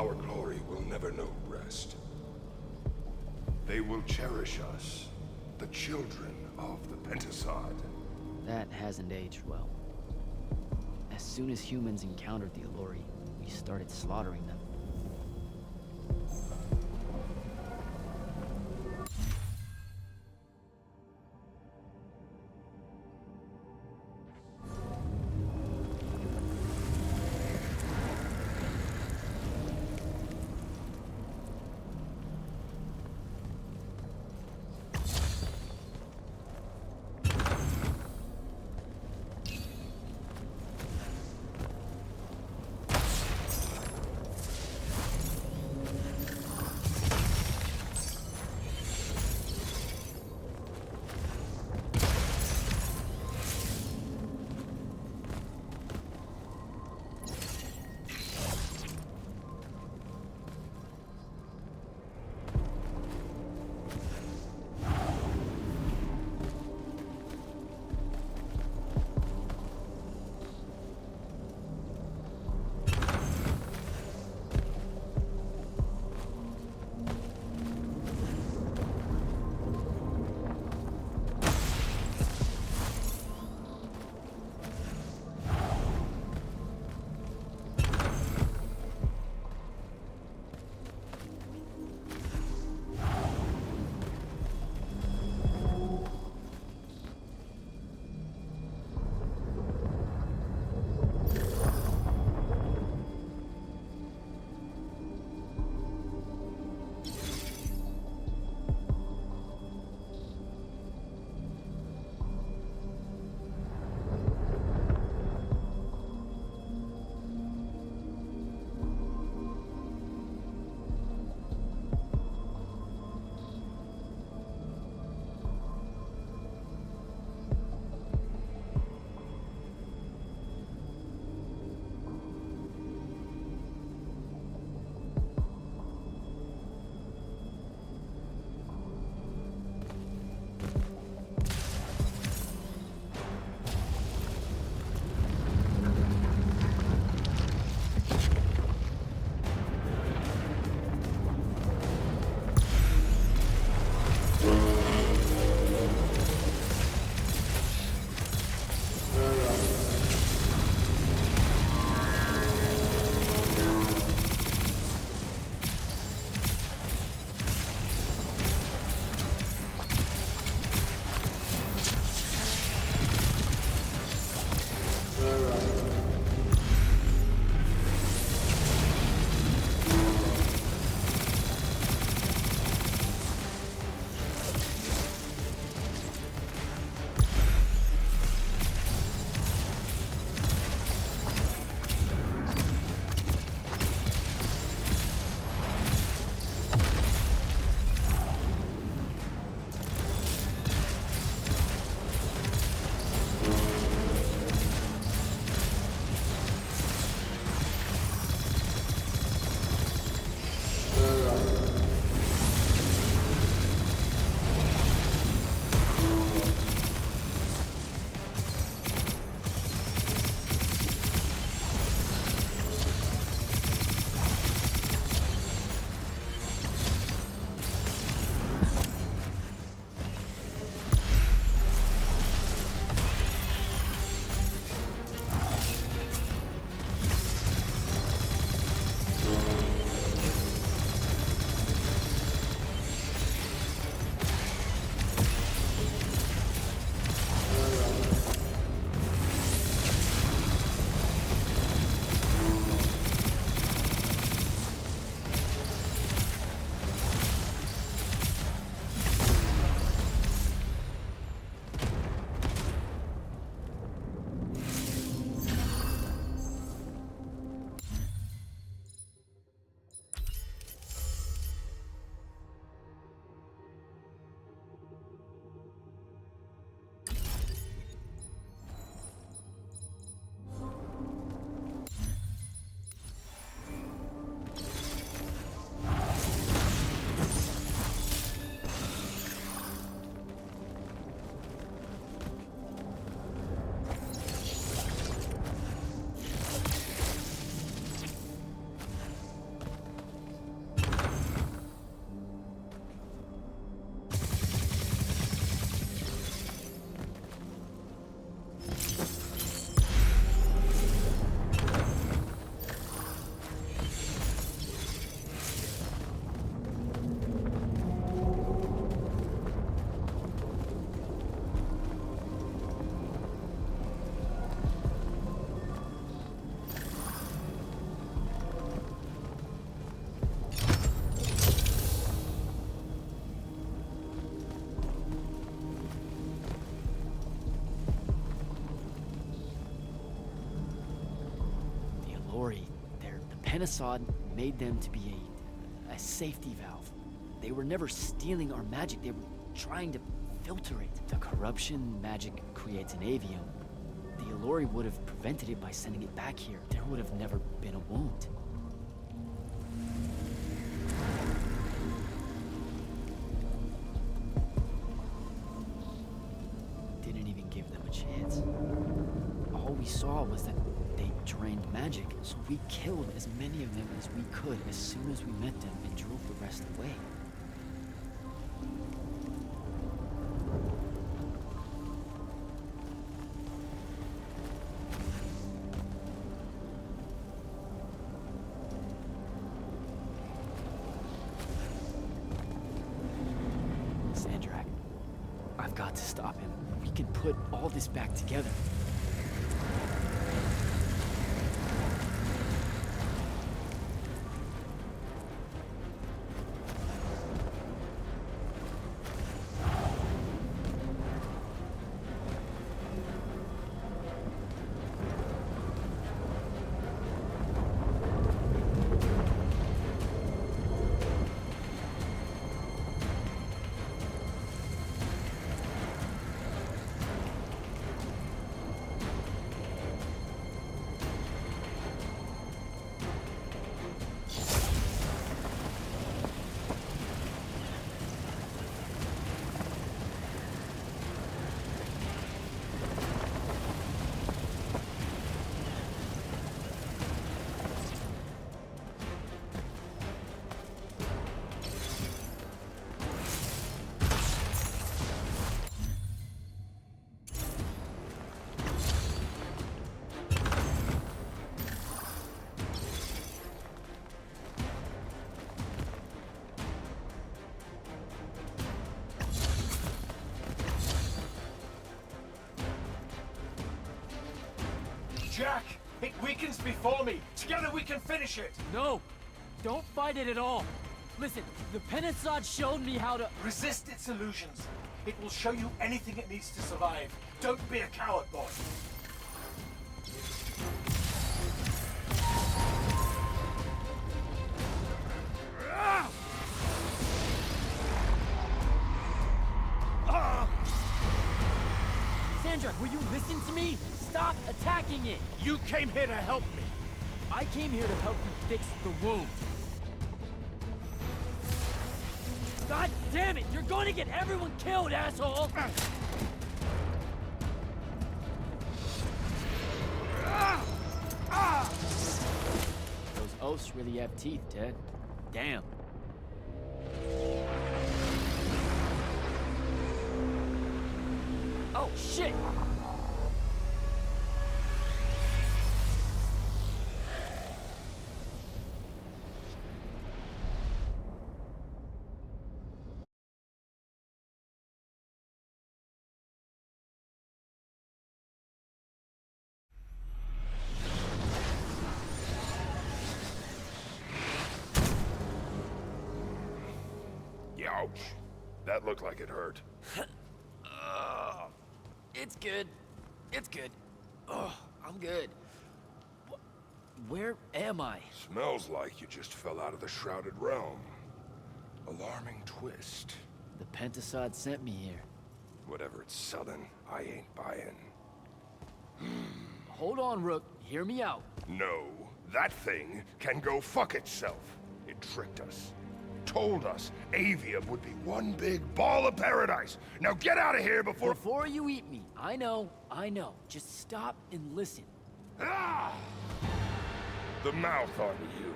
our glory will never know rest. They will cherish us, the children of the Pentasod. That hasn't aged well. As soon as humans encountered the Alluri, we started slaughtering them. Pentasod made them to be a safety valve. They were never stealing our magic, they were trying to filter it. The corruption magic creates in Aveum, the Allori would have prevented it by sending it back here. There would have never been a wound. Didn't even give them a chance. All we saw was that they drained magic, so we killed as many of them as we could as soon as we met them and drove the rest away. Sandrak, I've got to stop him. We can put all this back together. Jack! It weakens before me! Together we can finish it! No! Don't fight it at all! Listen, the Pentasod showed me how to— Resist its illusions. It will show you anything it needs to survive. Don't be a coward, boy. Sandra, will you listen to me? Stop attacking it! You came here to help me. I came here to help you fix the wound. God damn it! You're going to get everyone killed, asshole! Those oaths really have teeth, Ted. Damn. Oh, shit! Ouch. That looked like it hurt. It's good. It's good. Oh, I'm good. Where am I? Smells like you just fell out of the Shrouded Realm. Alarming twist. The Pentasod sent me here. Whatever it's selling, I ain't buying. Hold on, Rook. Hear me out. No, that thing can go fuck itself. It tricked us. Told us Aveum would be one big ball of paradise. Now get out of here before— Before you eat me. I know. Just stop and listen. Ah! The mouth on you.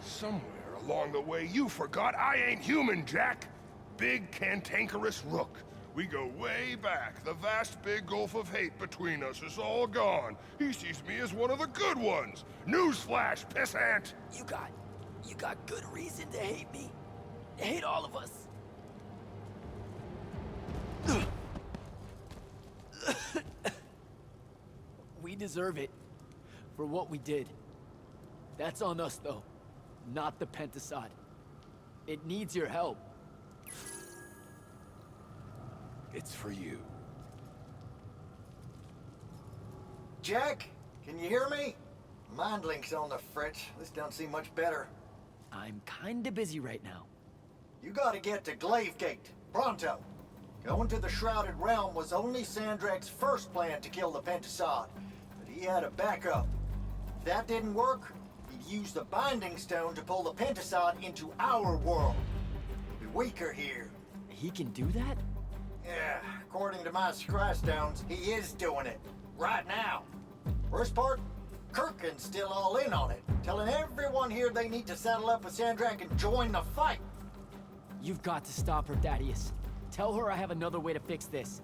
Somewhere along the way you forgot I ain't human, Jack. Big cantankerous Rook. We go way back. The vast big gulf of hate between us is all gone. He sees me as one of the good ones. Newsflash, pissant! You got good reason to hate me. Hate all of us. We deserve it for what we did. That's on us, though, not the Pentasod. It needs your help. It's for you. Jack, can you hear me? Mind link's on the fritz. This don't seem much better. I'm kinda busy right now. You gotta get to Glavegate. Pronto. Going to the Shrouded Realm was only Sandrak's first plan to kill the Pentasod, but he had a backup. If that didn't work, he'd use the Binding Stone to pull the Pentasod into our world. He'll be weaker here. He can do that? Yeah, according to my scry stones, he is doing it. Right now. Worst part? Kirkin's still all in on it, telling everyone here they need to saddle up with Sandrak and join the fight. You've got to stop her, Thaddeus. Tell her I have another way to fix this.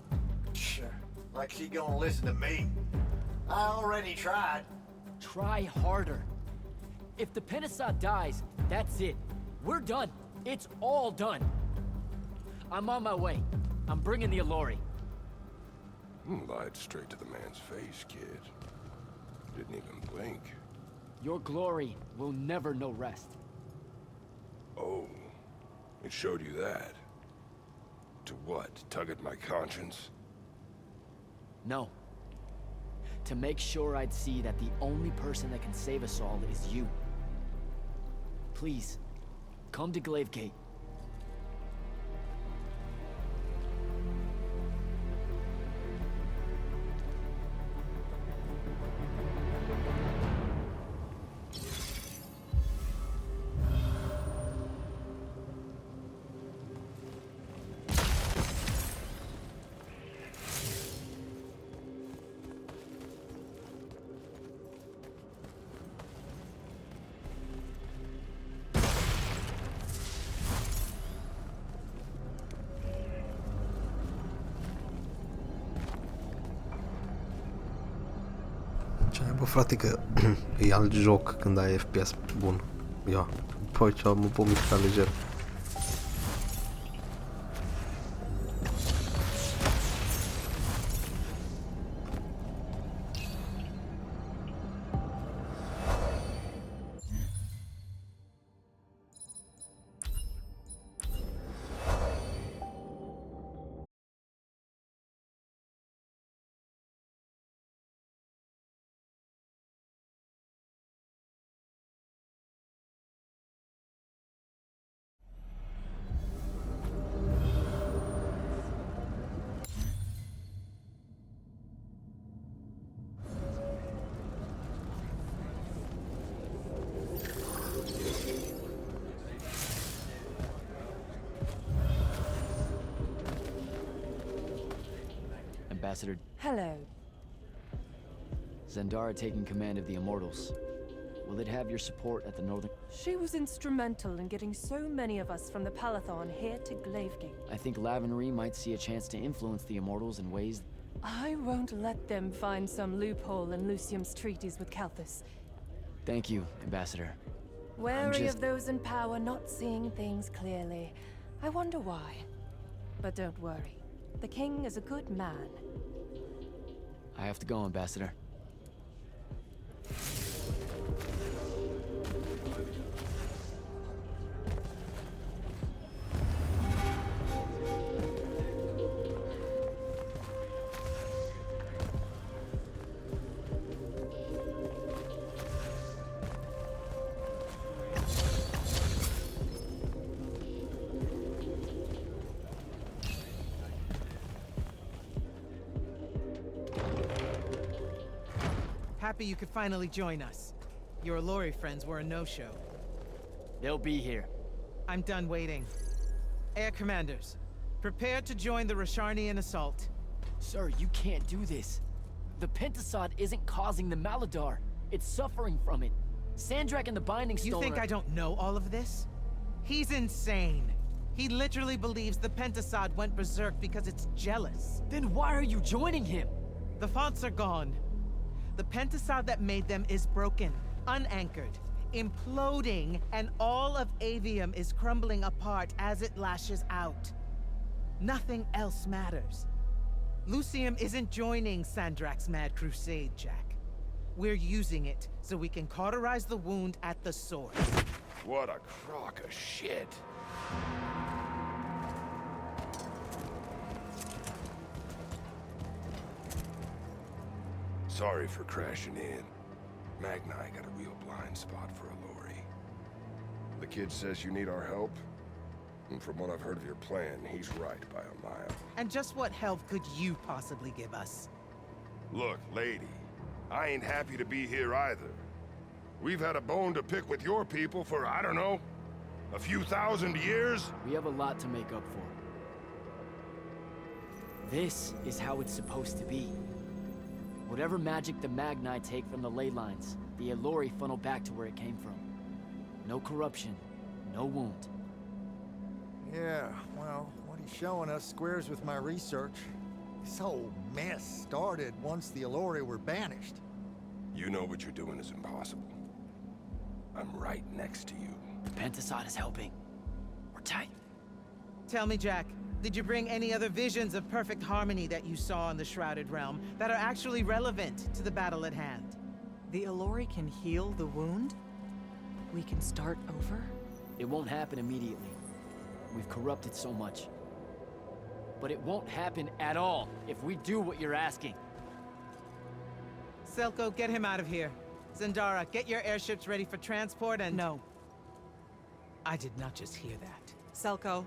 Sure. Like she gonna listen to me. I already tried. Try harder. If the Pentasod dies, that's it. We're done. It's all done. I'm on my way. I'm bringing the Allori. Lied straight to the man's face, kid. Didn't even blink. Your glory will never know rest. Oh, it showed you that. To what? Tug at my conscience? No. To make sure I'd see that the only person that can save us all is you. Please, come to Glavegate. Bă, frate, că e alt joc când ai FPS bun. Ia, păi ce mă pot mișca lejer. Ambassador. Hello. Zendara taking command of the Immortals. Will it have your support at the northern... She was instrumental in getting so many of us from the Palathon here to Glavegate. I think Lavenry might see a chance to influence the Immortals in ways... I won't let them find some loophole in Lucium's treaties with Kalthus. Thank you, Ambassador. Wary of those in power not seeing things clearly. I wonder why. But don't worry. The king is a good man. I have to go, Ambassador. Happy you could finally join us. Your Allori friends were a no-show. They'll be here. I'm done waiting. Air Commanders, prepare to join the Rasharnian assault. Sir, you can't do this. The Pentasod isn't causing the Maladar. It's suffering from it. Sandrak and the Binding Stone You think are... I don't know all of this? He's insane. He literally believes the Pentasod went berserk because it's jealous. Then why are you joining him? The fonts are gone. The Pentasod that made them is broken, unanchored, imploding, and all of Aveum is crumbling apart as it lashes out. Nothing else matters. Lucium isn't joining Sandrak's mad crusade, Jack. We're using it so we can cauterize the wound at the source. What a crock of shit. Sorry for crashing in. Magni got a real blind spot for Allori. The kid says you need our help, and from what I've heard of your plan, he's right by a mile. And just what help could you possibly give us? Look, lady, I ain't happy to be here either. We've had a bone to pick with your people for, I don't know, a few thousand years? We have a lot to make up for. This is how it's supposed to be. Whatever magic the Magni take from the ley lines, the Allori funnel back to where it came from. No corruption, no wound. Yeah, well, what he's showing us squares with my research. This whole mess started once the Allori were banished. You know what you're doing is impossible. I'm right next to you. The Pentasod is helping. We're tight. Tell me, Jack, did you bring any other visions of perfect harmony that you saw in the Shrouded Realm that are actually relevant to the battle at hand? The Allori can heal the wound? We can start over? It won't happen immediately. We've corrupted so much. But it won't happen at all if we do what you're asking. Selko, get him out of here. Zendara, get your airships ready for transport and— No. I did not just hear that. Selko,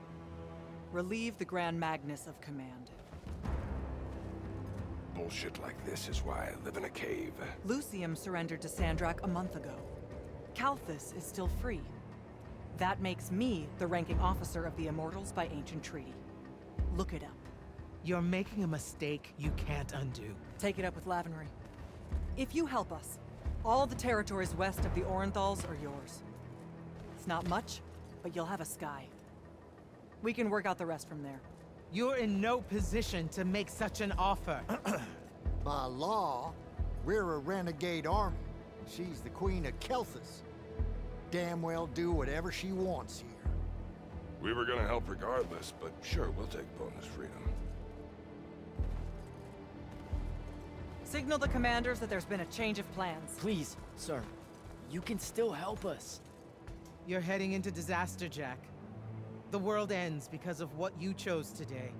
relieve the Grand Magnus of command. Bullshit like this is why I live in a cave. Lucium surrendered to Sandrak a month ago. Kalthus is still free. That makes me the ranking officer of the Immortals by ancient treaty. Look it up. You're making a mistake you can't undo. Take it up with Lavenry. If you help us, all the territories west of the Orenthals are yours. It's not much, but you'll have a sky. We can work out the rest from there. You're in no position to make such an offer. By law, we're a renegade army. She's the queen of Kalthus. Damn well do whatever she wants here. We were gonna help regardless, but sure, we'll take bonus freedom. Signal the commanders that there's been a change of plans. Please, sir. You can still help us. You're heading into disaster, Jack. The world ends because of what you chose today.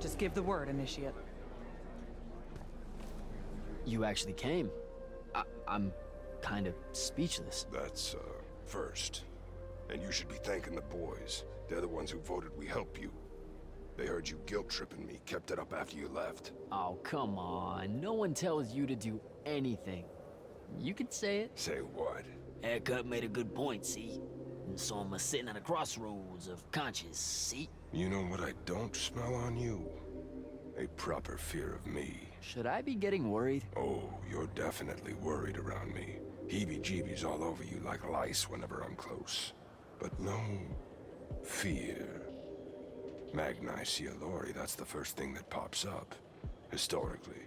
Just give the word, Initiate. You actually came. I'm kind of speechless. That's, first. And you should be thanking the boys. They're the ones who voted we help you. They heard you guilt-tripping me, kept it up after you left. Oh, come on. No one tells you to do anything. You could say it. Say what? Haircut made a good point, see? And so I'm sitting at a crossroads of conscience, see? You know what I don't smell on you? A proper fear of me. Should I be getting worried? Oh, you're definitely worried around me. Heebie-jeebies all over you like lice whenever I'm close. But no fear. Magni see Allori, that's the first thing that pops up, historically.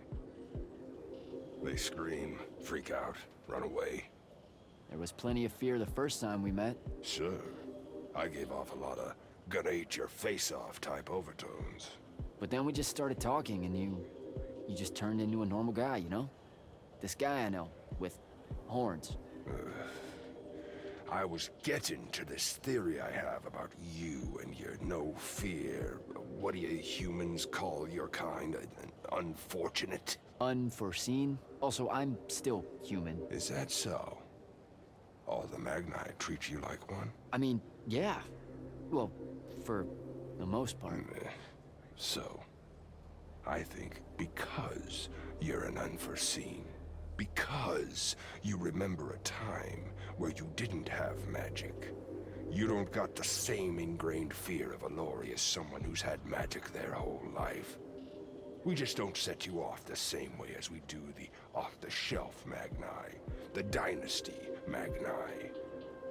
They scream, freak out, run away. There was plenty of fear the first time we met. Sure. I gave off a lot of gonna eat your face off type overtones. But then we just started talking and you just turned into a normal guy, you know? This guy I know, with horns. I was getting to this theory I have about you and your no fear. What do you humans call your kind? Unfortunate? Unforeseen? Also, I'm still human. Is that so? All the Magni treat you like one? I mean, yeah. Well, for the most part. So, I think because you're an unforeseen, because you remember a time where you didn't have magic, you don't got the same ingrained fear of Allori as someone who's had magic their whole life. We just don't set you off the same way as we do the off-the-shelf Magni, the Dynasty Magni.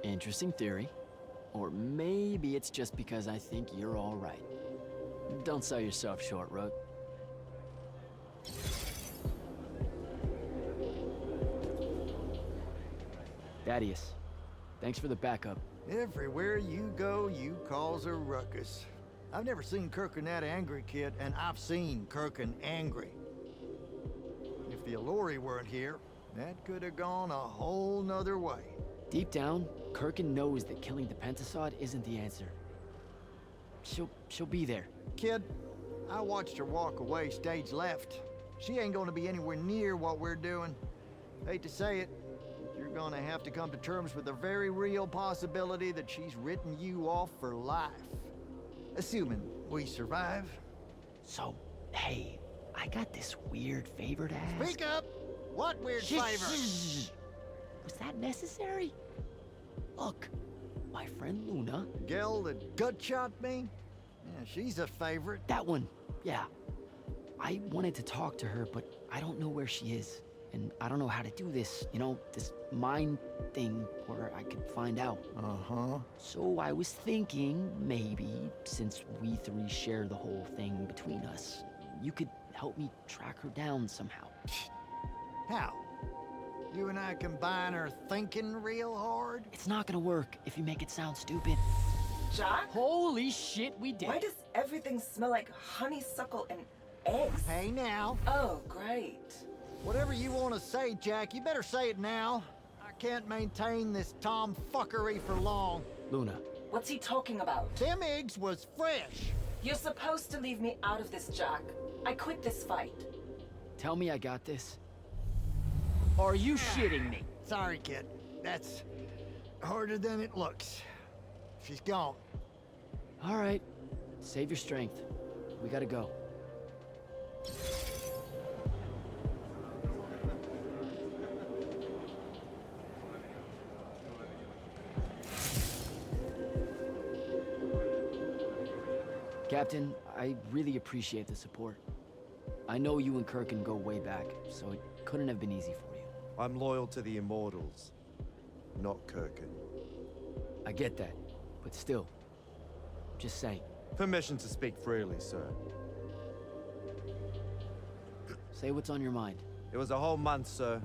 Interesting theory. Or maybe it's just because I think you're all right. Don't sell yourself short, Rook. Thaddeus, thanks for the backup. Everywhere you go, you cause a ruckus. I've never seen Kirkin that angry, kid, and I've seen Kirkin angry. If the Alluri weren't here, that could have gone a whole nother way. Deep down, Kirkin knows that killing the Pentasod isn't the answer. She'll be there. Kid, I watched her walk away stage left. She ain't gonna be anywhere near what we're doing. Hate to say it, you're gonna have to come to terms with the very real possibility that she's written you off for life. Assuming we survive. So, hey, I got this weird favor to ask. Speak up! What weird favor? Was that necessary? Look, my friend Luna... Gel that gut-shot me? Yeah, she's a favorite. That one, yeah. I wanted to talk to her, but I don't know where she is. And I don't know how to do this, you know, this mind thing where I could find out. Uh-huh. So I was thinking, maybe, since we three share the whole thing between us, you could help me track her down somehow. How? You and I combine our thinking real hard? It's not gonna work if you make it sound stupid. Jack? Holy shit, we did. Why does everything smell like honeysuckle and eggs? Hey now. Oh, great. Whatever you want to say, Jack, you better say it now. I can't maintain this tomfuckery for long. Luna. What's he talking about? Them eggs was fresh. You're supposed to leave me out of this, Jack. I quit this fight. Tell me I got this. Are you shitting me? Sorry, kid. That's harder than it looks. She's gone. All right. Save your strength. We gotta go. Captain, I really appreciate the support. I know you and Kirkin go way back, so it couldn't have been easy for you. I'm loyal to the Immortals, not Kirkin. I get that, but still, just saying. Permission to speak freely, sir. Say what's on your mind. It was a whole month, sir.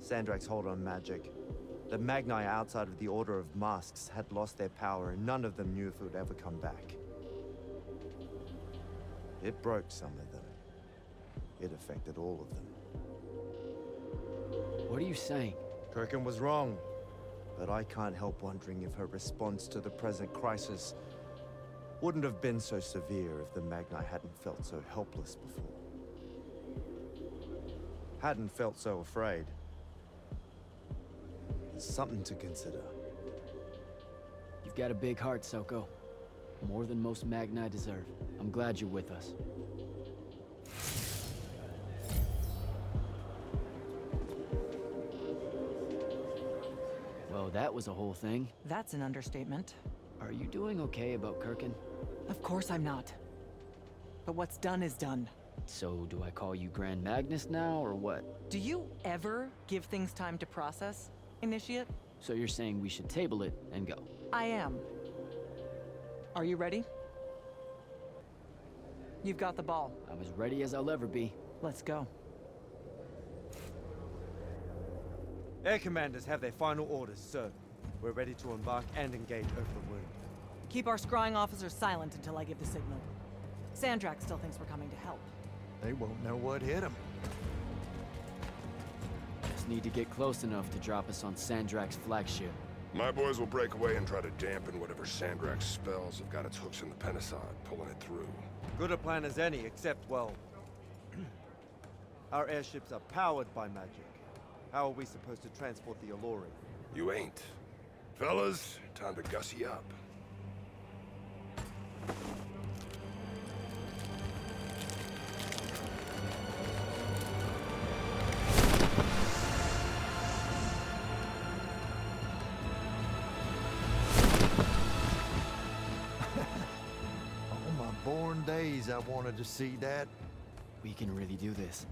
Sandrak's hold on magic. The Magni outside of the Order of Masks had lost their power, and none of them knew if it would ever come back. It broke some of them. It affected all of them. What are you saying? Kirkin was wrong, but I can't help wondering if her response to the present crisis wouldn't have been so severe if the Magni hadn't felt so helpless before. Hadn't felt so afraid. It's something to consider. You've got a big heart, Soko. More than most Magni deserve. I'm glad you're with us. Well, that was a whole thing. That's an understatement. Are you doing okay about Kirkin? Of course I'm not. But what's done is done. So, do I call you Grand Magnus now, or what? Do you ever give things time to process, Initiate? So you're saying we should table it and go? I am. Are you ready? You've got the ball. I'm as ready as I'll ever be. Let's go. Air commanders have their final orders, sir. We're ready to embark and engage over the wound. Keep our scrying officers silent until I give the signal. Sandrak still thinks we're coming to help. They won't know what hit them. Just need to get close enough to drop us on Sandrak's flagship. My boys will break away and try to dampen whatever Sandrak's spells have got its hooks in the Pentasod, pulling it through. Good a plan as any, except, well... our airships are powered by magic. How are we supposed to transport the Alluri? You ain't. Fellas, time to gussy up. All my born days I wanted to see that. We can really do this.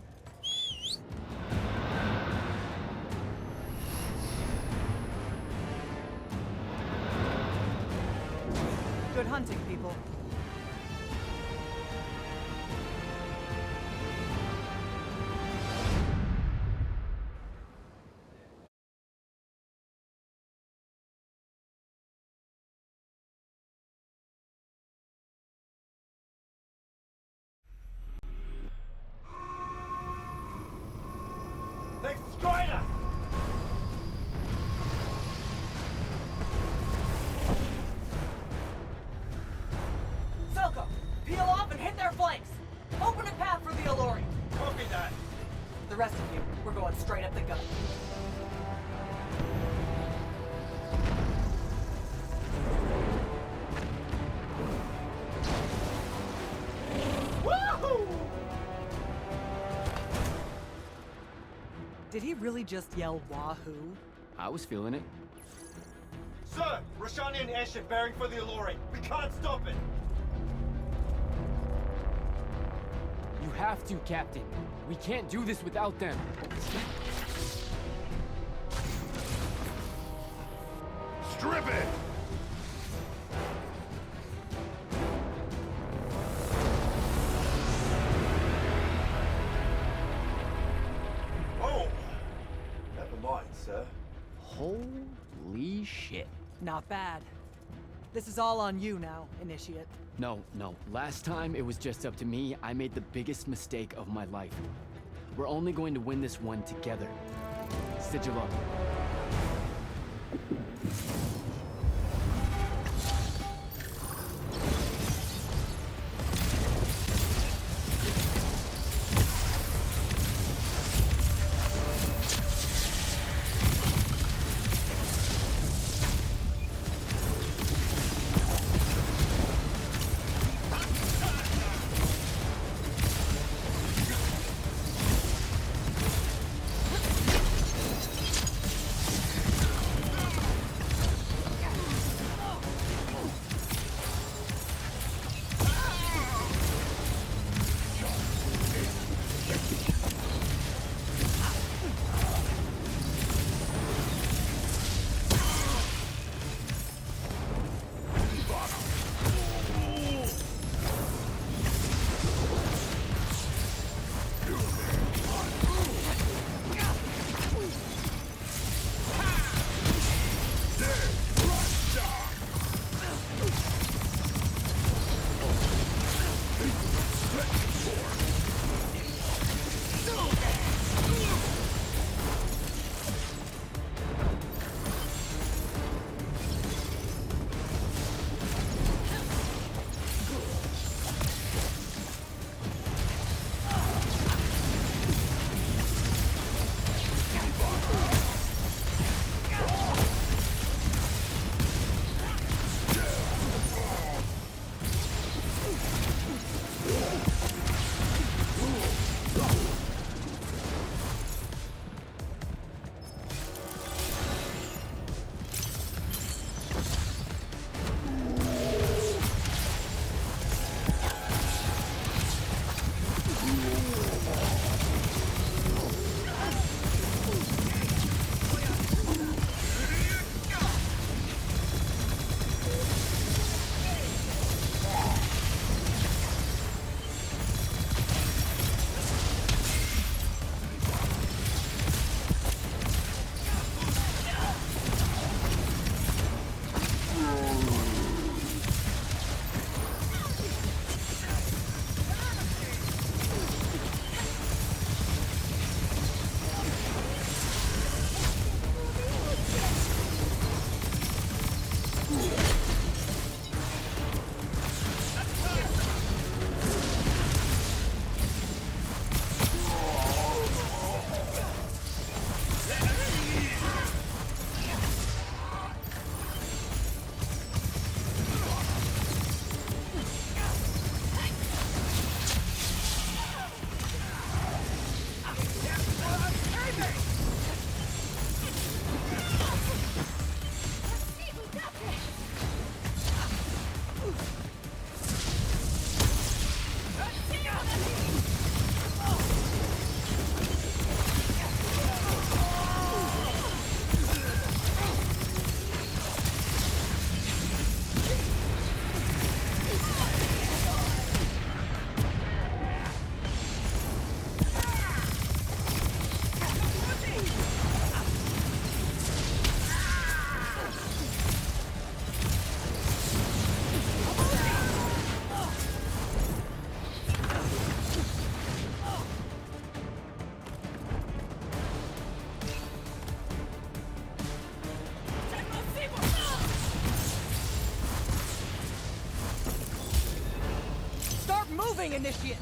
Good hunting, people. The rest of you, we're going straight up the gut. Woohoo! Did he really just yell wahoo? I was feeling it. Sir! Roshanian airship bearing for the Allure. We can't stop it! You have to, Captain. We can't do this without them. Strip it! Oh! Never mind, sir. Holy shit. Not bad. This is all on you now, Initiate. No. Last time it was just up to me. I made the biggest mistake of my life. We're only going to win this one together. Sigil. Initiate!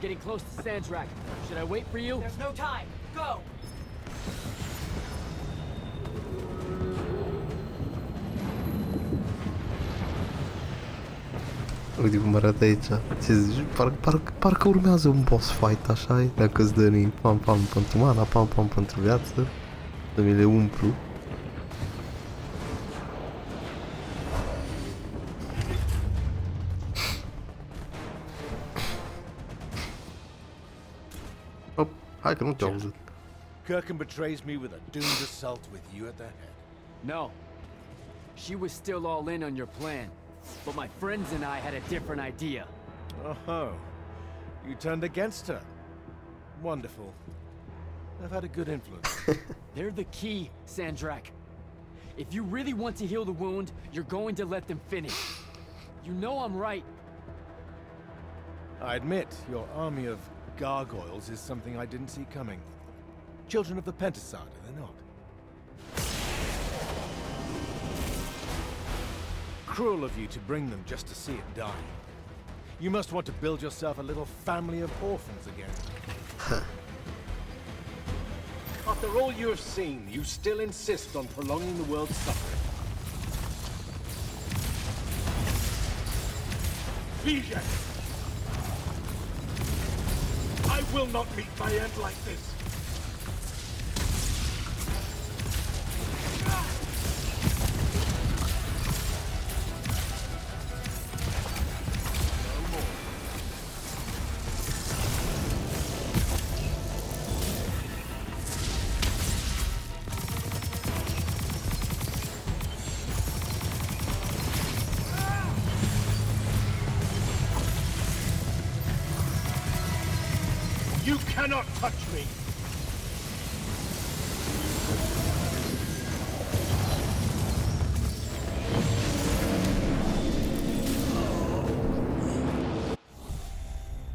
getting close to Sandrak. Should I wait for you? There's no time. Go! Uite cum arată aici. Ce zici? Parcă urmează un boss fight, așa e? Dacă îți dă pam pam pentru mana, pam pam pentru viață. Să mi le umplu. Oh, hai că nu te-au auzit. Kirkin betrays me with a doomed assault with you at the head. No. She was still all in on your plan. But my friends and I had a different idea. Oh, you turned against her. Wonderful. I've had a good influence. They're the key, Sandrak. If you really want to heal the wound, you're going to let them finish. You know I'm right. I admit, your army of gargoyles is something I didn't see coming. Children of the Pentasad, are they not? Cruel of you to bring them just to see it die. You must want to build yourself a little family of orphans again. After all you have seen, you still insist on prolonging the world's suffering. Bijak! I will not meet my end like this! You cannot touch me!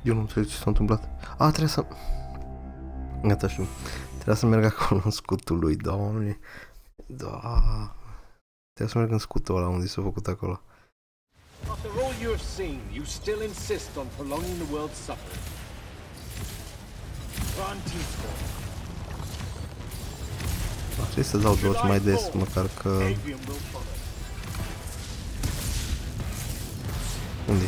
Eu nu înțeleg ce s-a întâmplat. A, trebuie să... Gata, știu. Trebuia să merg acolo în scutul lui, doamne. Da. Trebuia să merg în scutul ăla unde s-a făcut acolo. After all you have seen, you still insist on prolonging the world's suffering. Trebuie să dau dodge mai des, măcar că... Unde-i?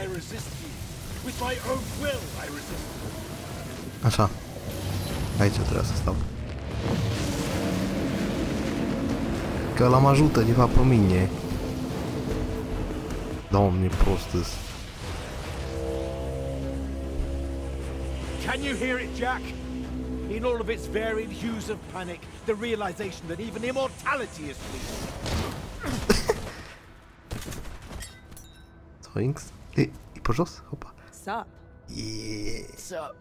I resist you. With my own will, I resist you. Așa. Aici trebuie să stau. Că ăla mă ajută, de fapt, pe mine. Doamne, prostăs. Can you hear it, Jack? In all of its varied hues of panic, the realization that even immortality is fleeting. Thanks. E pe jos? Hopa. Sup? Yeah. Sup?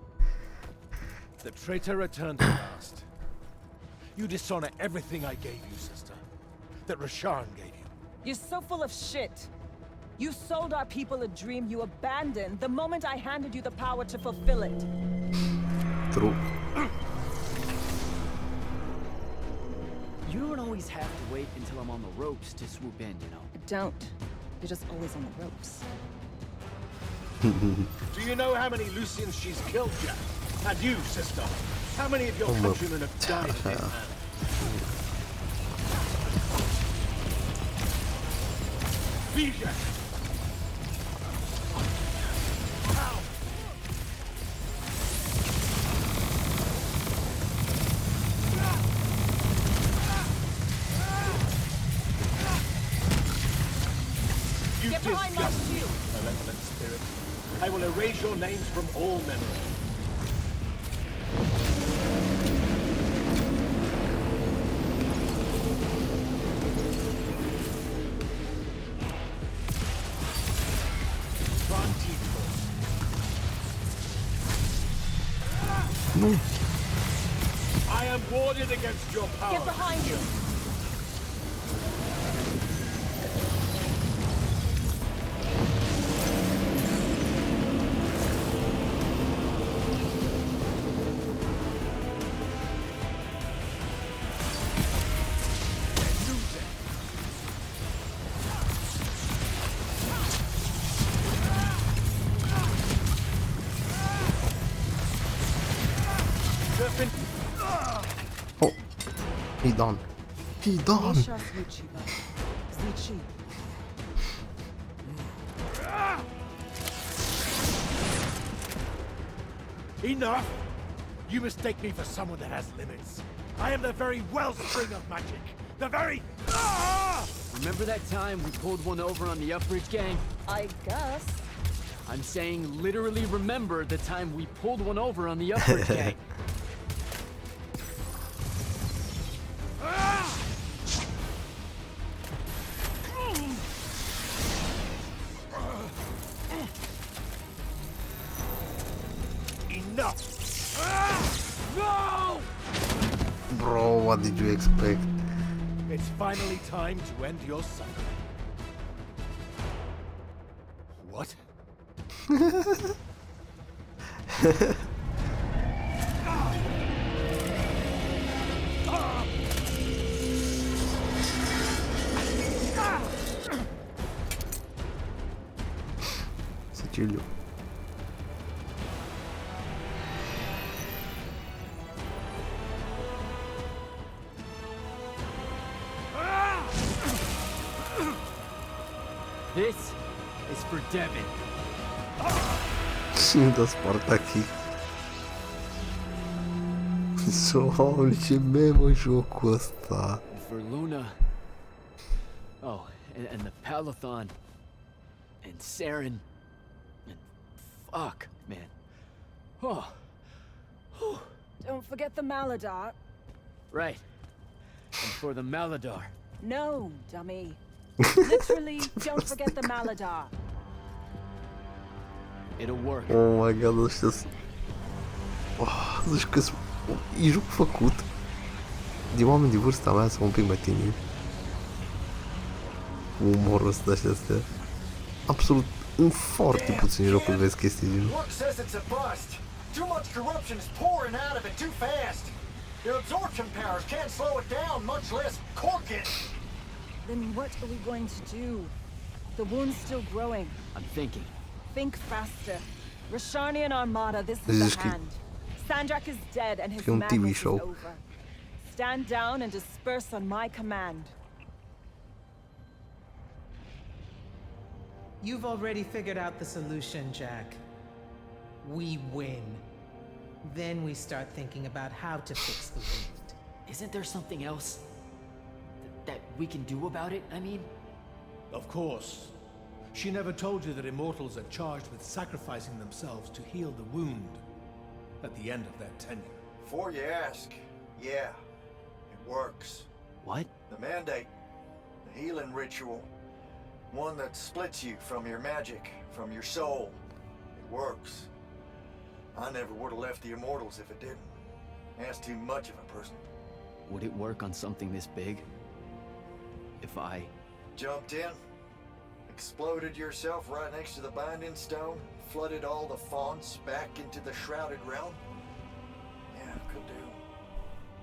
The traitor returned at last. You dishonor everything I gave you, sister. That Rasharn gave you. You're so full of shit. You sold our people a dream you abandoned the moment I handed you the power to fulfill it. True. You don't always have to wait until I'm on the ropes to swoop in, you know? I don't. You're just always on the ropes. Do you know how many Lucians she's killed, Jack? And you, sister? How many of your countrymen have died in his hand? Bijak! Get behind my shield! Malevolent spirit. I will erase your names from all memory. Nu. I am warded against your power. Get behind you! Oh, he done. He done. Enough! You mistake me for someone that has limits. I am the very wellspring of magic. The very... Remember that time we pulled one over on the Upbridge gang? I guess. I'm saying literally remember the time we pulled one over on the Upbridge gang. Enough! No! Bro, what did you expect? It's finally time to end your suffering. What? Sicilio. This is for Devin. Da spart aqui. Doamne, ce meme jocul ăsta. For Luna. Oh, and the Palathon. And Saren. And fuck, man. Oh. Don't forget the Maladar. Right. And for the Maladar. No, dummy. Literally, don't forget the Maladar. It'll work. Oh my god, ăștia zici că e joc făcut de oameni de vârsta mea sau un pic mai tineri. Umorul ăsta și astea. Absolut, în foarte puțini jocuri vezi chestii din nou. Too much corruption is pouring out of it too fast. Their absorption powers can't slow it down, much less cork it. Then what are we going to do? The wound's still growing. I'm thinking. Think faster. Rashanian Armada, this is the hand. Sandrak is dead and his madness is over. Stand down and disperse on my command. You've already figured out the solution, Jack. We win. Then we start thinking about how to fix the wound. Isn't there something else that we can do about it, I mean? Of course. She never told you that Immortals are charged with sacrificing themselves to heal the wound at the end of their tenure. Before you ask, yeah, it works. What? The mandate, the healing ritual, one that splits you from your magic, from your soul. It works. I never would have left the Immortals if it didn't. That's too much of a person. Would it work on something this big? If I... Jumped in, exploded yourself right next to the binding stone, flooded all the fonts back into the shrouded realm? Yeah, could do.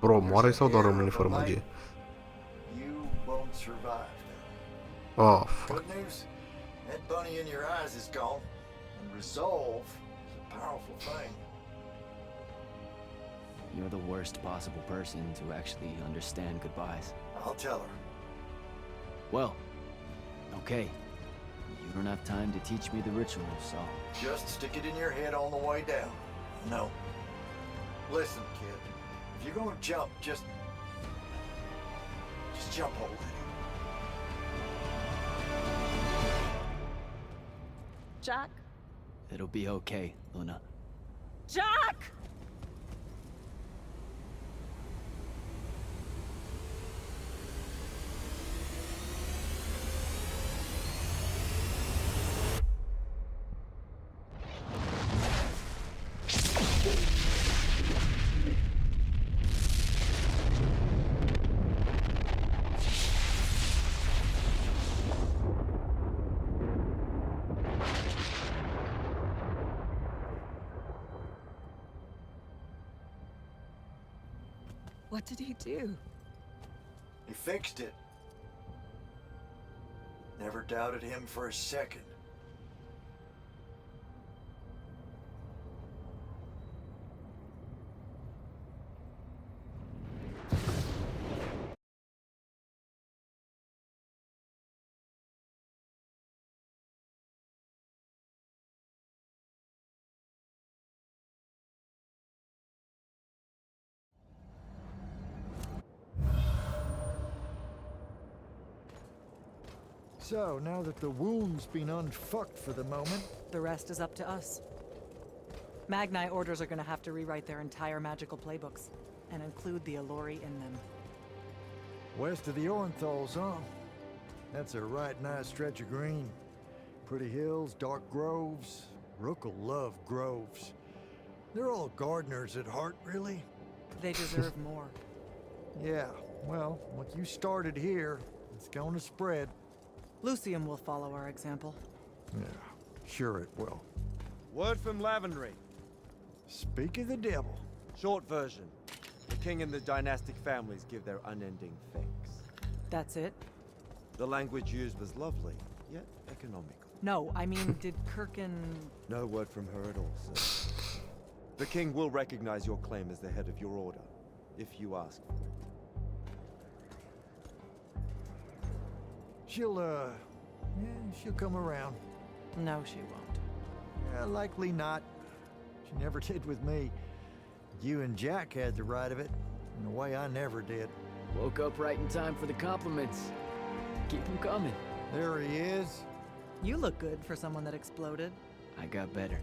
Bro, moare sau doar rămâne fără magie? You won't survive. Oh, fuck. Good news, that bunny in your eyes is gone, and resolve is a powerful thing. You're the worst possible person to actually understand goodbyes. I'll tell her. Well, okay. You don't have time to teach me the ritual, so... Just stick it in your head on the way down. No. Listen, kid. If you're gonna jump, just jump already. Jack? It'll be okay, Luna. Jack! What did he do? He fixed it. Never doubted him for a second. So, now that the wound's been unfucked for the moment, The rest is up to us. Magnite orders are gonna have to rewrite their entire magical playbooks, and include the Alluri in them. west of the Orenthals, huh? That's a right nice stretch of green. Pretty hills, dark groves. Rook'll love groves. They're all gardeners at heart, really. They deserve more. Yeah, well, what you started here, it's gonna spread. Lucium will follow our example. Yeah, sure it will. Word from Lavenry. Speak of the devil. Short version. The king and the dynastic families give their unending thanks. That's it? The language used was lovely, yet economical. No, I mean, did Kirkin... No word from her at all, sir. The king will recognize your claim as the head of your order, if you ask for it. She'll come around. No, she won't. Yeah, likely not. She never did with me. You and Jack had the right of it, in a way I never did. Woke up right in time for the compliments. Keep them coming. There he is. You look good for someone that exploded. I got better.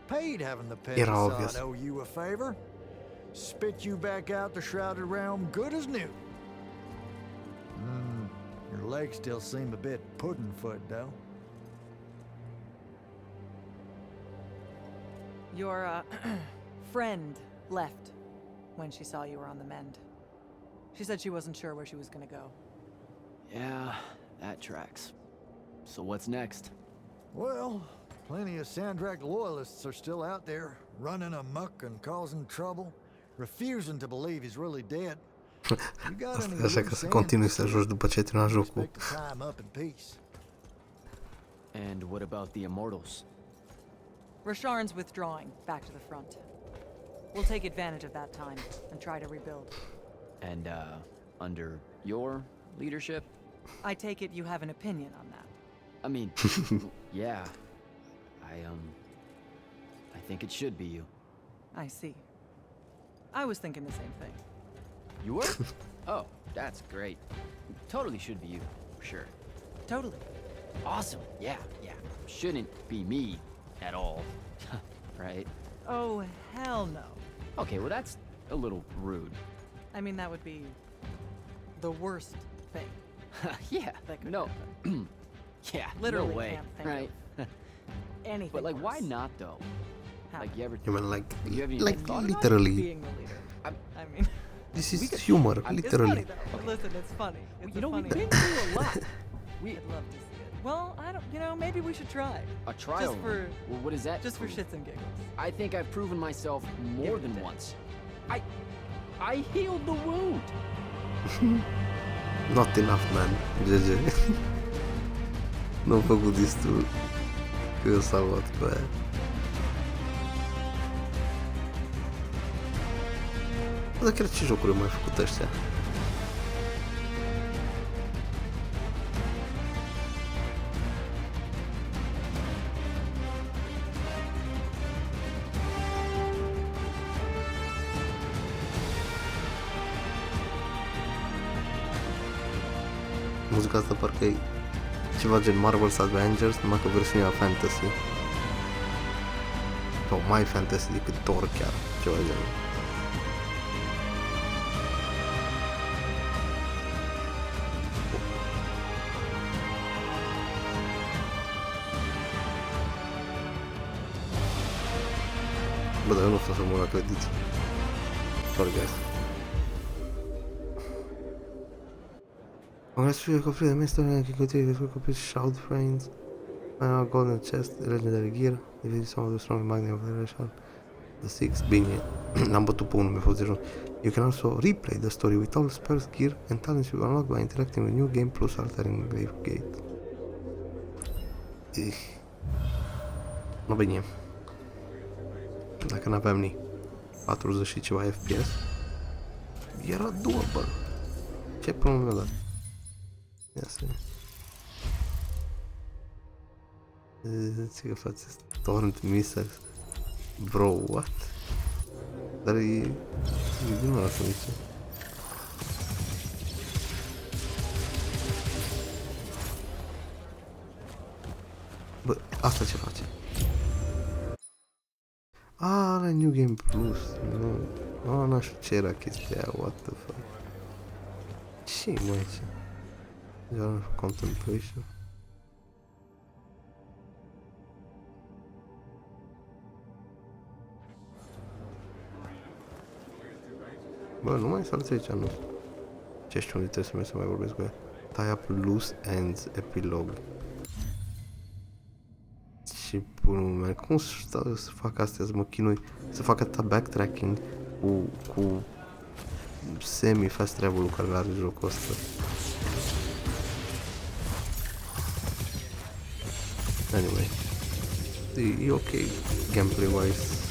Paid having the Era obvious. Pentasod owe you a favor. Spit you back out the Shrouded Realm good as new. Your legs still seem a bit pudding-foot, though. Your, friend left when she saw you were on the mend. She said she wasn't sure where she was gonna go. Yeah, that tracks. So what's next? Well, plenty of Sandrak loyalists are still out there, running amok and causing trouble, refusing to believe he's really dead. Așa că să continui să joci după ce ai terminat jocul. And what about the Immortals? Rasharn's withdrawing back to the front. We'll take advantage of that time and try to rebuild. And, under your leadership? I take it you have an opinion on that. I mean, yeah. I think it should be you. I see. I was thinking the same thing. You were? Oh, that's great. Totally should be you, for sure. Totally. Awesome. Yeah. Shouldn't be me at all. Right? Oh, hell no. Okay, well that's a little rude. I mean, that would be the worst thing. Yeah. That could No. Yeah. Literally no way. can't think right? of anything. But like, why worse. not though? How? Like, you ever? You mean like You haven't like even thought about literally. Being the leader. I mean, This is humor, it's funny literally. though. Listen, it's funny. It's You a know, funny we've been through a lot. I'd love to see it. Well, I don't. You know, maybe we should try. A trial. Just for. Well, what is that? Just for prove? shits and giggles. I think I've proven myself more it than a day. once. I healed the wound. Not enough, man. GG. Nu am făcut destul. Că eu salvat pe aia. Dar chiar ce jocuri au mai făcut ăștia? Muzica asta parcă e ceva gen Marvel's Avengers, numai că versiunea fantasy. Sau mai fantasy decât Thor chiar, ceva genul. Bă, dar eu nu vreau să mă la credit. Sorry, guys. Congratulations, you completed the main story and you continue to complete Shout Frames. And now golden chest, legendary gear. Defeated some of the strong magnet of the Reshal. The 6, bine. L-am bătut pe unul, mi-a fost de jos. You can also replay the story with all spells, gear, and talents you unlock by interacting with new game plus altering grave gate. No bine. Dacă n-aveam nici 40 și ceva FPS, era doable. Ce problemă mi-a dat? Ia să ce că faceți torrent missiles. Bro, what? Dar e din ăla să zice. Bă, asta ce face? Are New Game Plus. Nu, n-aș știu ce era chestia aia, what the fuck. Ce mă aici? Journal of Contemplation. Bă, nu mai salți aici, nu. Ce știu unde trebuie să mai vorbesc cu ea. Tie up loose ends epilog. Și bunul meu, cum să fac astea, să mă chinui, să fac atâta backtracking cu semi-fast travel-ul care l-are jocul ăsta. Anyway, e ok gameplay-wise.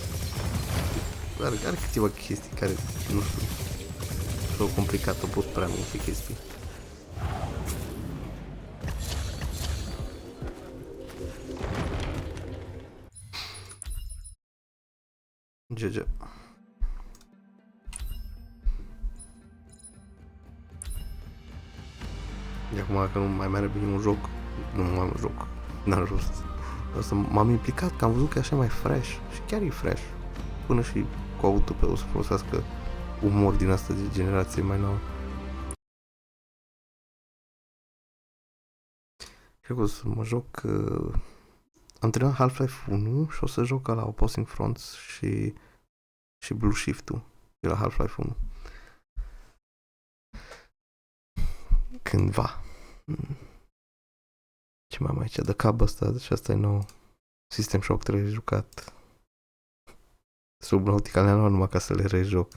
Are câteva chestii care, nu știu, s-au complicat, au pus prea multe chestii. GG. De acum că nu mai merge bine un joc, nu mai am un joc, n-am rost. Asta m-am implicat că am văzut că e așa mai fresh și chiar e fresh. Până și cu autope o să folosească umor din asta de generație mai nouă. Cred că o să mă joc... am terminat Half-Life 1 și o să joc la Opposing Fronts și Blue Shift-ul de la Half-Life 1. Cândva. Ce mai am aici? The Cub ăsta, și asta e nou. System Shock 3 jucat. Subnautica le-am luat numai ca să le rejoc.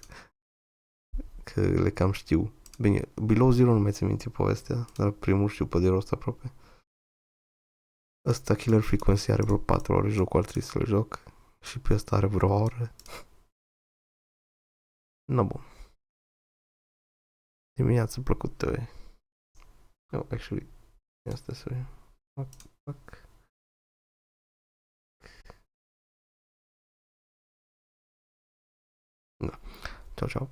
Că le cam știu. Bine, Below Zero nu mai țin minte povestea, dar primul știu pe de rost aproape. Ăsta Killer Frequency are vreo 4 ore jocul, ar trebui să-l joc. Și pe ăsta are vreo oră. No, bun. Dimineața plăcută. Oh, actually, asta să fuck. Da. Ciao, ciao.